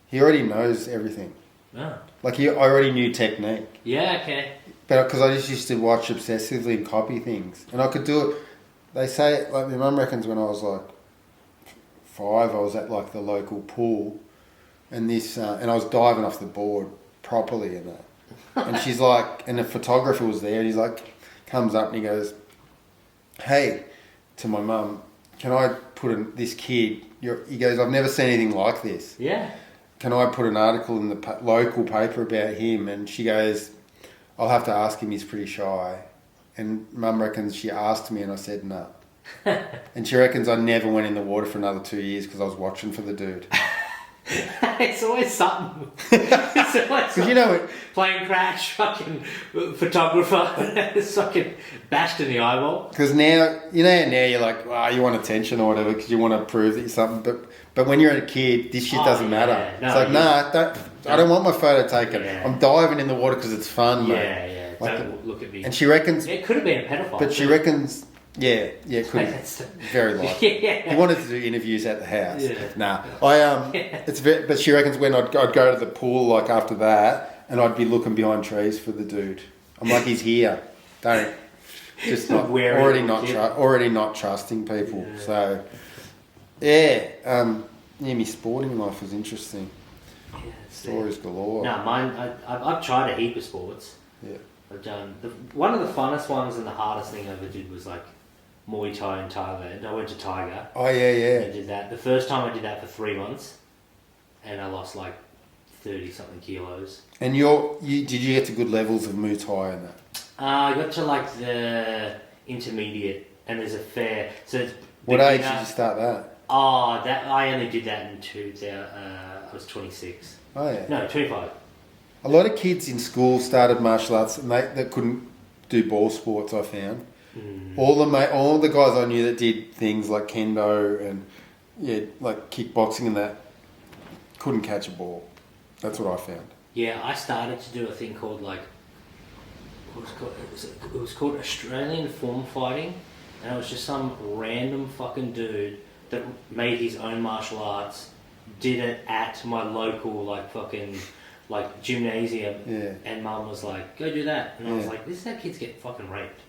he already knows everything. Oh. Like, I already knew technique. Yeah, okay. But because I just used to watch obsessively and copy things. And I could do it. They say, like, my mum reckons when I was like 5, I was at like the local pool and and I was diving off the board properly and that. And she's like, and the photographer was there and he's like, comes up and he goes, hey, to my mum, can I put this kid, he goes, I've never seen anything like this. Yeah. Can I put an article in the local paper about him? And she goes, I'll have to ask him, he's pretty shy. And Mum reckons she asked me and I said no. And she reckons I never went in the water for another 2 years because I was watching for the dude. It's always something. It's always something. You know, plane crash, fucking photographer, it's fucking bashed in the eyeball. Because now you're like, you want attention or whatever because you want to prove that you're something. But when you're a kid, this shit doesn't matter. No, it's like, I don't want my photo taken. Yeah. I'm diving in the water because it's fun, mate. Yeah. Like don't look at me. And she reckons... It could have been a pedophile. But she reckons... Yeah, it could have. Very likely. Yeah. He wanted to do interviews at the house. Yeah. Nah. But she reckons when I'd go to the pool like after that and I'd be looking behind trees for the dude. I'm like, he's here. Don't... Just not... already not trusting people. Yeah. So... Yeah. My sporting life was interesting. Yeah, stories galore. No, mine. I've tried a heap of sports. Yeah. I've done one of the funnest ones and the hardest thing I ever did was like Muay Thai in Thailand. I went to Tiger. Oh yeah. I did that. The first time I did that for 3 months, and I lost like 30 something kilos. And did you get to good levels of Muay Thai in that? I got to like the intermediate, and there's a fair. So it's what age did you start that? Oh, I only did that in 2000. I was 26. Oh yeah. No, 25. A lot of kids in school started martial arts and they couldn't do ball sports, I found. Mm. All the guys I knew that did things like kendo and like kickboxing and that couldn't catch a ball. That's what I found. Yeah, I started to do a thing called like it was called Australian Form Fighting, and it was just some random fucking dude that made his own martial arts, did it at my local like fucking like gymnasium, and Mum was like, go do that, and I was like, this is how kids get fucking raped.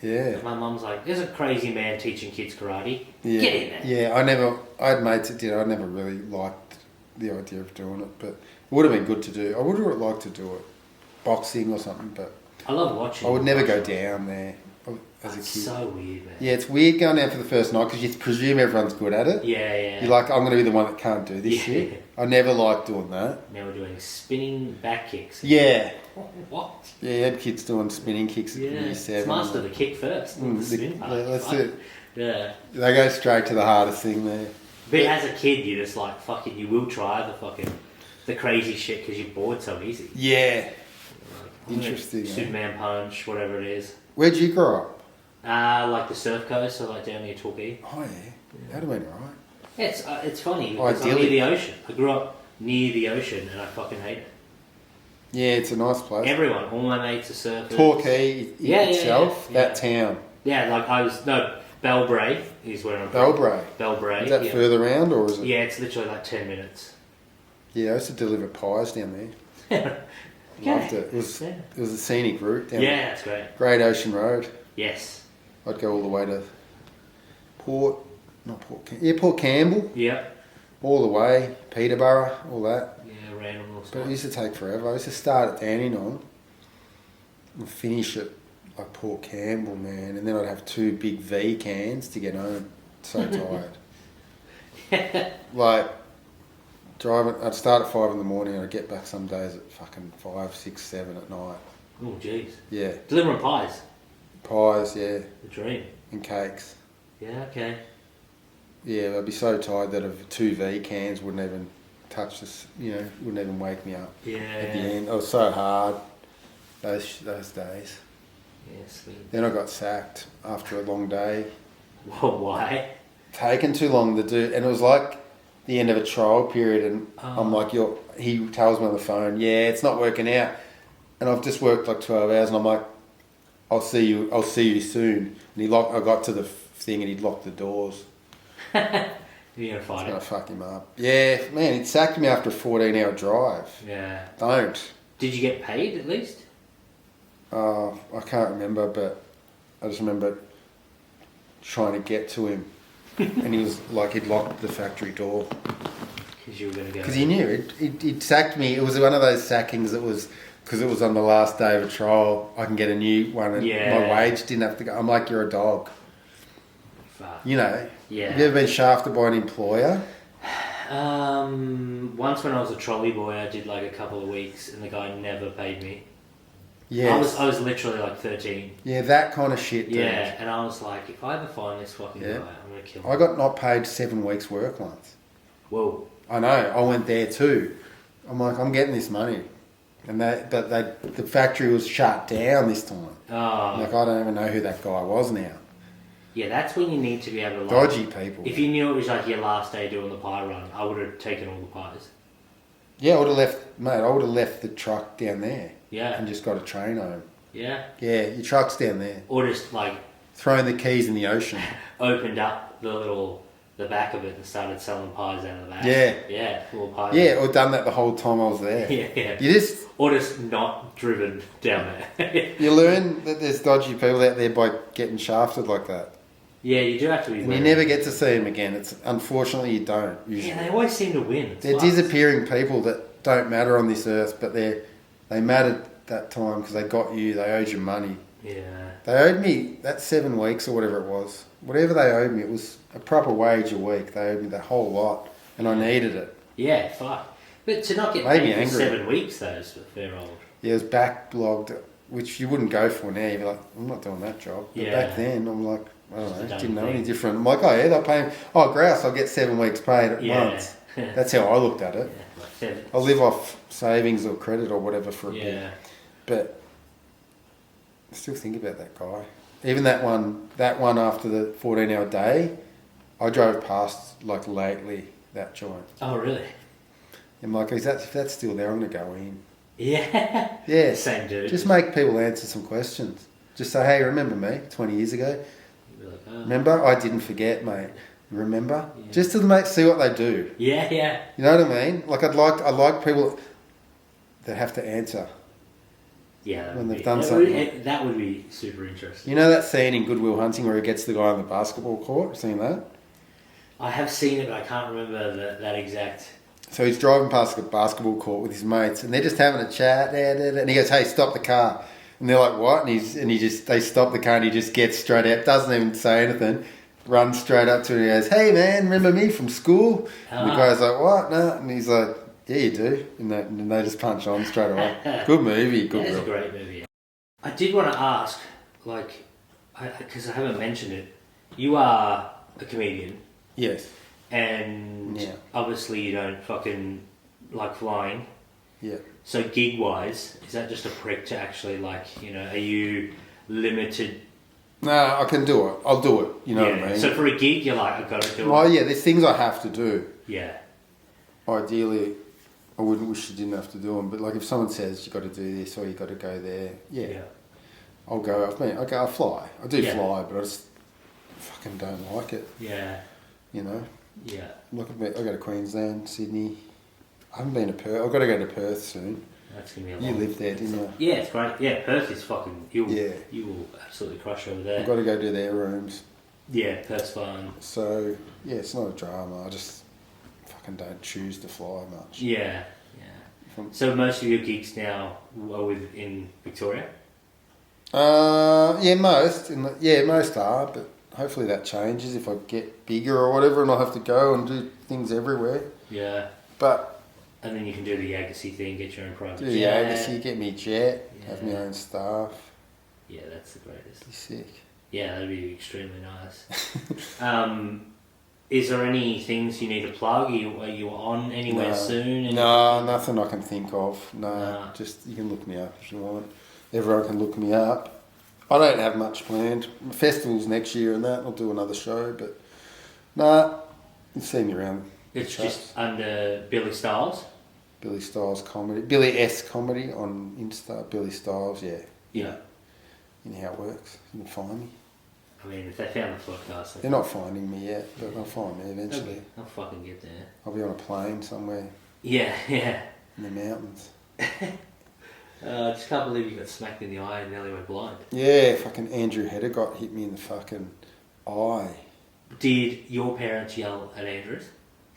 Yeah. And my mum's like, there's a crazy man teaching kids karate. Yeah. Get in there. Yeah, I had mates that did it. I never really liked the idea of doing it, but it would have been good to do. I would have liked to do it, boxing or something, but I love watching. I would never go down there. as a kid. So weird, man. Yeah, it's weird going down for the first night because you presume everyone's good at it. Yeah. You're like, I'm going to be the one that can't do this shit. I never liked doing that. Now we're doing spinning back kicks. Yeah. What? Yeah, you had kids doing spinning kicks at year 7. It's master the kick first. The spin part. That's it. Yeah. They go straight to the hardest thing there. But as a kid, you're just like, fucking, you will try the crazy shit because you're bored so easy. Yeah. Like, Interesting. Superman punch, whatever it is. Where'd you grow up? Like the surf coast, so like down near Torquay. Oh yeah. That'd have been alright. Yeah, it's funny because I'm near the ocean. I grew up near the ocean and I fucking hate it. Yeah, it's a nice place. Everyone, all my mates are surfers. Torquay itself, that town. Yeah, like Belbray is where I'm from. Belbray. Is that further round or is it? Yeah, it's literally like 10 minutes. Yeah, I used to deliver pies down there. Loved it. It was a scenic route down there. Yeah, that's great. Great Ocean Road. Yes. I'd go all the way to Port Campbell. Yep. All the way, Peterborough, all that. Yeah, random little stuff. But it used to take forever. I used to start at Dandenong and finish at like Port Campbell, man. And then I'd have 2 big V cans to get home. So tired. Like, driving, I'd start at 5 in the morning and I'd get back some days at fucking 5, 6, 7 at night. Oh, jeez. Yeah. Delivering pies. Pies, yeah. The dream. And cakes. Yeah, okay. Yeah, I'd be so tired that 2 V cans wouldn't even touch this, wouldn't even wake me up. Yeah. At the end. It was so hard, those days. Yeah, sweet. Then I got sacked after a long day. Well, why? Taken too long to do, and it was like the end of a trial period, and I'm like, he tells me on the phone, yeah, it's not working out. And I've just worked like 12 hours, and I'm like, I'll see you soon. And I got to the thing and he'd locked the doors. You're going to fight it? Fuck him up. Yeah, man, he'd sacked me after a 14-hour drive. Yeah. Don't. Did you get paid at least? I can't remember, but I just remember trying to get to him. And he was like, he'd locked the factory door. Because you were going to go. Because he knew. He'd sacked me. It was one of those sackings that was, because it was on the last day of a trial, I can get a new one and my wage didn't have to go. I'm like, you're a dog. Fuck. You know. Yeah. Have you ever been shafted by an employer? Once when I was a trolley boy, I did like a couple of weeks and the guy never paid me. Yeah. I was literally like 13. Yeah, that kind of shit, dude. Yeah, and I was like, if I ever find this fucking guy, I'm going to kill him. I got not paid 7 weeks' work once. Whoa. I know. I went there too. I'm like, I'm getting this money. And the factory was shut down this time. Oh. Like, I don't even know who that guy was now. Yeah, that's when you need to be able to... Dodgy people. If you knew it was like your last day doing the pie run, I would have taken all the pies. Yeah, I would have left the truck down there. Yeah. And just got a train home. Yeah? Yeah, your truck's down there. Or just like... Throwing the keys in the ocean. Opened up the back of it and started selling pies out of the back. Yeah. Yeah, little pies. Yeah, or done that the whole time I was there. Yeah. Or just not driven down there. You learn that there's dodgy people out there by getting shafted like that. Yeah, you do have to be. And you never get to see them again. Unfortunately you don't. Usually. Yeah, they always seem to win. They're disappearing people that don't matter on this earth, but they mattered that time because they got you. They owed you money. Yeah. They owed me that 7 weeks or whatever it was. Whatever they owed me, it was a proper wage a week. They owed me the whole lot, and I needed it. Yeah, fuck. But to not get paid for 7 weeks, though, is a fair old. Yeah, it was backlogged, which you wouldn't go for now. You'd be like, I'm not doing that job. But back then, I'm like, I don't know, didn't know any different. I'm like, oh yeah, they'll pay me. Oh, grouse, I'll get 7 weeks paid at once. That's how I looked at it. Yeah, I'll live off savings or credit or whatever for a bit. But I still think about that guy. Even that one after the 14-hour day, I drove past like lately that joint. Oh really? I'm like, if that's still there, I'm gonna go in. Yeah. Yeah. Same dude. Just make people answer some questions. Just say, hey, remember me 20 years ago? Like, oh. Remember? I didn't forget, mate. Remember? Yeah. Just to see what they do. Yeah, yeah. You know what I mean? Like I like people that have to answer. Yeah, when they've done something. That would be super interesting. You know that scene in Good Will Hunting where he gets the guy on the basketball court? Seen that? I have seen it, but I can't remember that exact. So he's driving past the basketball court with his mates, and they're just having a chat, and he goes, "Hey, stop the car." And they're like, what? They stop the car and he just gets straight out, doesn't even say anything, runs straight up to him and goes, hey man, remember me from school? And the guy's like, what? No. And he's like, yeah, you do. And they just punch on straight away. Good movie. Good. It's a great movie. I did want to ask, like, because I haven't mentioned it, you are a comedian. Yes. And obviously you don't fucking like flying. Yeah. So gig-wise, is that just a prick to actually, like, are you limited? No, I can do it. I'll do it. You know what I mean? So for a gig, you're like, I've got to do it. Well, yeah, there's things I have to do. Yeah. Ideally, I wouldn't wish you didn't have to do them, but like if someone says you got to do this or you got to go there, I'll go. I fly. I do fly, but I just fucking don't like it. Yeah. Yeah. Look at me. I go to Queensland, Sydney. I haven't been to Perth. I've got to go to Perth soon. That's gonna be a lot. You lived there, didn't you? Yeah, it's great. Yeah, Perth is fucking. You will absolutely crush over there. I've got to go do their rooms. Yeah, Perth's fun. So yeah, it's not a drama. I just fucking don't choose to fly much. Yeah. So most of your gigs now are in Victoria? Most are, but hopefully that changes if I get bigger or whatever and I'll have to go and do things everywhere. Yeah. And then you can do the Agassi thing, get your own private jet. Yeah, Agassi, get me a jet, have my own staff. Yeah, that's the greatest. Be sick. Yeah, that'd be extremely nice. Is there any things you need to plug? Are you on anywhere soon? No, nothing I can think of. No, just you can look me up if you want. Everyone can look me up. I don't have much planned. Festivals next year and that. I'll do another show, but you see me around. It's just under Billy Stiles? Billy Stiles Comedy. Billy S Comedy on Insta. Billy Stiles, yeah. Yeah. You know how it works. You can find me. I mean, if they found the podcast... They're not finding me yet, but they'll find me eventually. I'll fucking get there. I'll be on a plane somewhere. Yeah. In the mountains. I just can't believe you got smacked in the eye and nearly went blind. Yeah, fucking Andrew Heddergott hit me in the fucking eye. Did your parents yell at Andrews?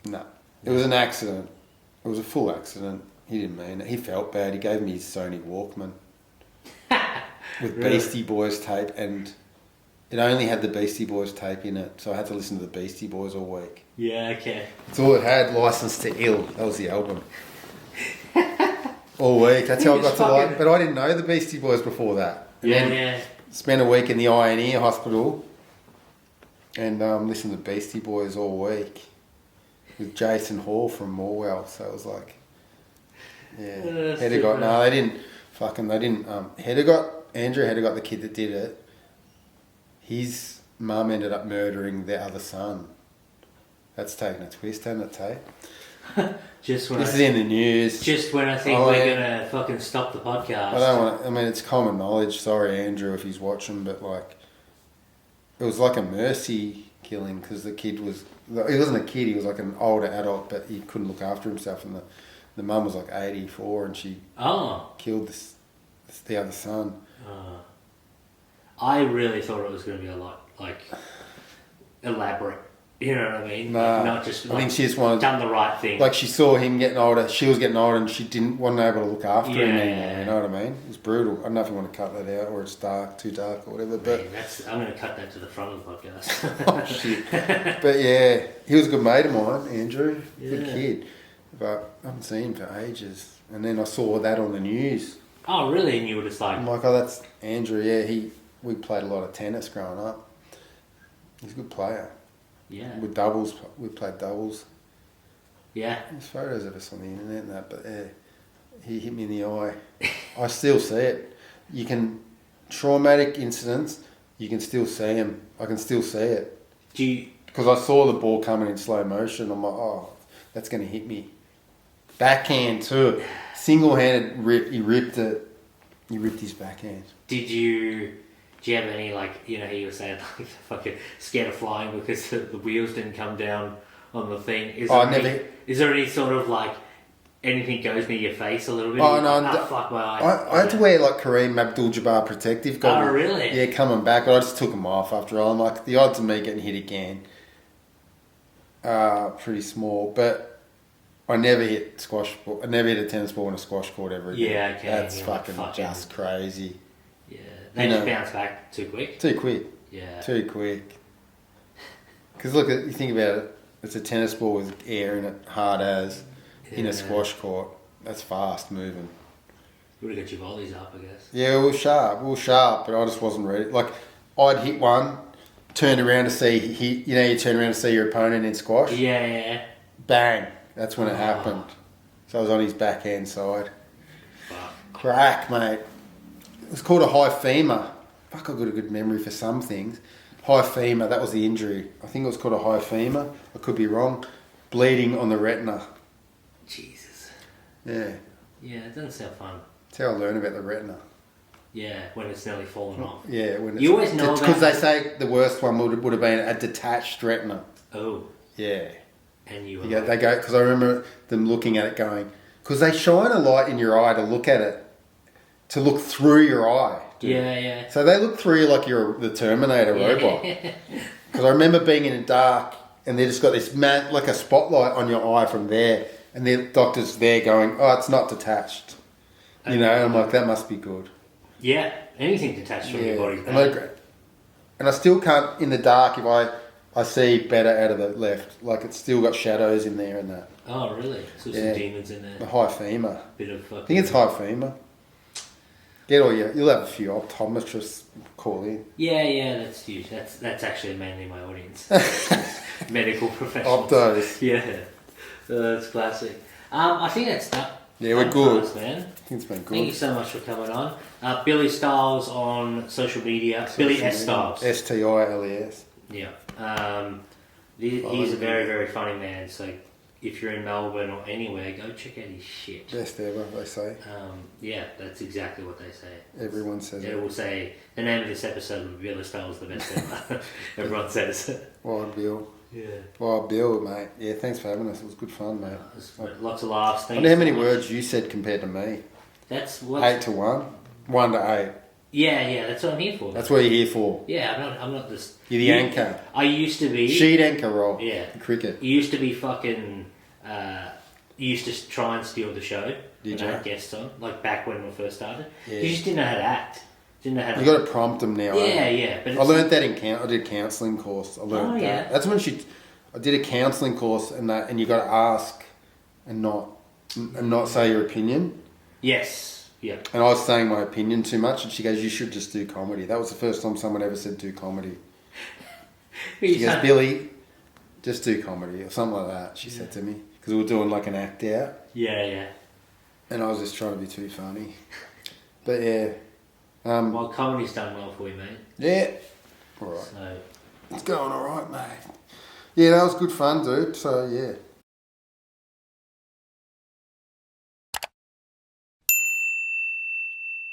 No. It was an accident. It was a full accident. He didn't mean it. He felt bad. He gave me his Sony Walkman. With really? Beastie Boys tape, and it only had the Beastie Boys tape in it, so I had to listen to the Beastie Boys all week. Yeah, okay. That's all it had, Licensed to Ill. That was the album. All week. That's how I got to like. But I didn't know the Beastie Boys before that. And then spent a week in the eye and ear hospital and listened to Beastie Boys all week with Jason Hall from Morwell. So it was like, Heddergott. No, they didn't. Andrew Heddergott, the kid that did it, his mum ended up murdering their other son. That's taking a twist, hasn't it, Tait? This is in the news. Just when I think we're going to fucking stop the podcast. It's common knowledge. Sorry, Andrew, if he's watching, but like, it was like a mercy killing because the kid was, he wasn't a kid, he was like an older adult, but he couldn't look after himself, and the mum was like 84 and she killed the other son. I really thought it was going to be a lot, like, elaborate. You know what I mean? Nah, like, not just. Like, I think she just wanted done the right thing. Like she saw him getting older. She was getting older, and she wasn't able to look after him anymore. You know what I mean? It was brutal. I don't know if you want to cut that out, or it's too dark, or whatever. But I'm going to cut that to the front of the podcast. Oh shit! But yeah, he was a good mate of mine, Andrew. Good kid. But I haven't seen him for ages. And then I saw that on the news. Oh really? And you were just like, I'm like, oh, that's Andrew. Yeah, we played a lot of tennis growing up. He's a good player. Yeah. With doubles, we played doubles. Yeah. There's photos of us on the internet and that, but he hit me in the eye. I still see it. Traumatic incidents, you can still see them. I can still see it. Because I saw the ball coming in slow motion. I'm like, oh, that's going to hit me. Backhand too. Single-handed rip. He ripped it. He ripped his backhand. Do you have any, like, you know, you were saying, like, fucking scared of flying because the wheels didn't come down on the thing? Is there any sort of, like, anything goes near your face a little bit? Oh, no. Fuck my eye. I had to wear, like, Kareem Abdul-Jabbar protective goggles. Oh, really? Yeah, coming back. But I just took them off after all. I'm like, the odds of me getting hit again are pretty small. But I never hit a tennis ball in a squash court ever again. Yeah, okay. That's fucking just crazy. They just bounce back too quick. Too quick. Yeah. Too quick. Because look, you think about it. It's a tennis ball with air in it, hard as, in a squash court. That's fast moving. Would have got your volleys up, I guess. Yeah, it was sharp, but I just wasn't ready. Like, I'd hit one, turned around to see, you turn around to see your opponent in squash. Yeah. Bang. That's when it happened. So I was on his backhand side. Fuck. Crack, mate. It was called a high femur. Fuck, I've got a good memory for some things. High femur, that was the injury. I think it was called a high femur. I could be wrong. Bleeding on the retina. Jesus. Yeah. Yeah, it doesn't sound fun. That's how I learned about the retina. Yeah, when it's nearly fallen off. Yeah, when it's... You always know about... Because they say the worst one would have been a detached retina. Oh. Yeah. And you were they go... Because I remember them looking at it going... Because they shine a light in your eye to look at it. To look through your eye. Yeah. So they look through you like you're the Terminator robot. Because I remember being in the dark and they just got this like a spotlight on your eye from there, and the doctor's there going, "Oh, it's not detached." And I'm like, that must be good. Yeah, anything detached from your body. And I still can't in the dark if I see better out of the left. Like it's still got shadows in there and that. Oh really? So some demons in there. The high femur. Bit of fucking... I think it's high femur. You'll have a few optometrists call in. Yeah, that's huge. That's actually mainly my audience. Medical professionals. Optos. Yeah, that's classic. I think that's that. Yeah, we're good. Us, man. I think it's been good. Thank you so much for coming on. Billy Stiles on social media. Billy S. Stiles. Stiles. Yeah. He's a very, very funny man. So if you're in Melbourne or anywhere, go check out his shit. Best ever, they say. Yeah, that's exactly what they say. Everyone says it. It will say, the name of this episode will be Billy Stiles the best ever. Everyone says it. Wild Bill. Yeah. Wild Bill, mate. Yeah, thanks for having us. It was good fun, mate. Lots of laughs. I wonder how many words you said compared to me. That's what... 8 to 1. 1 to 8. Yeah, that's what I'm here for. That's what you're here for. Yeah, I'm not just... You're the anchor. I used to be... Sheet anchor role. Yeah. Cricket. You used to be fucking... you used to try and steal the show. Did when you? I had guests on, like back when we first started. Yeah. You just didn't know how to act. Didn't know how to... You got to prompt them now. Yeah. But I learned that I did a counselling course. I learned that. Yeah. That's when I did a counselling course and you got to ask and not say your opinion. Yes. Yeah. And I was saying my opinion too much, and she goes, "You should just do comedy." That was the first time someone ever said do comedy. She goes, "Billy, just do comedy," or something like that. She said to me because we were doing like an act out. Yeah. And I was just trying to be too funny. But yeah. Well, comedy's done well for you, mate. Yeah. All right. So it's going all right, mate. Yeah, that was good fun, dude. So yeah.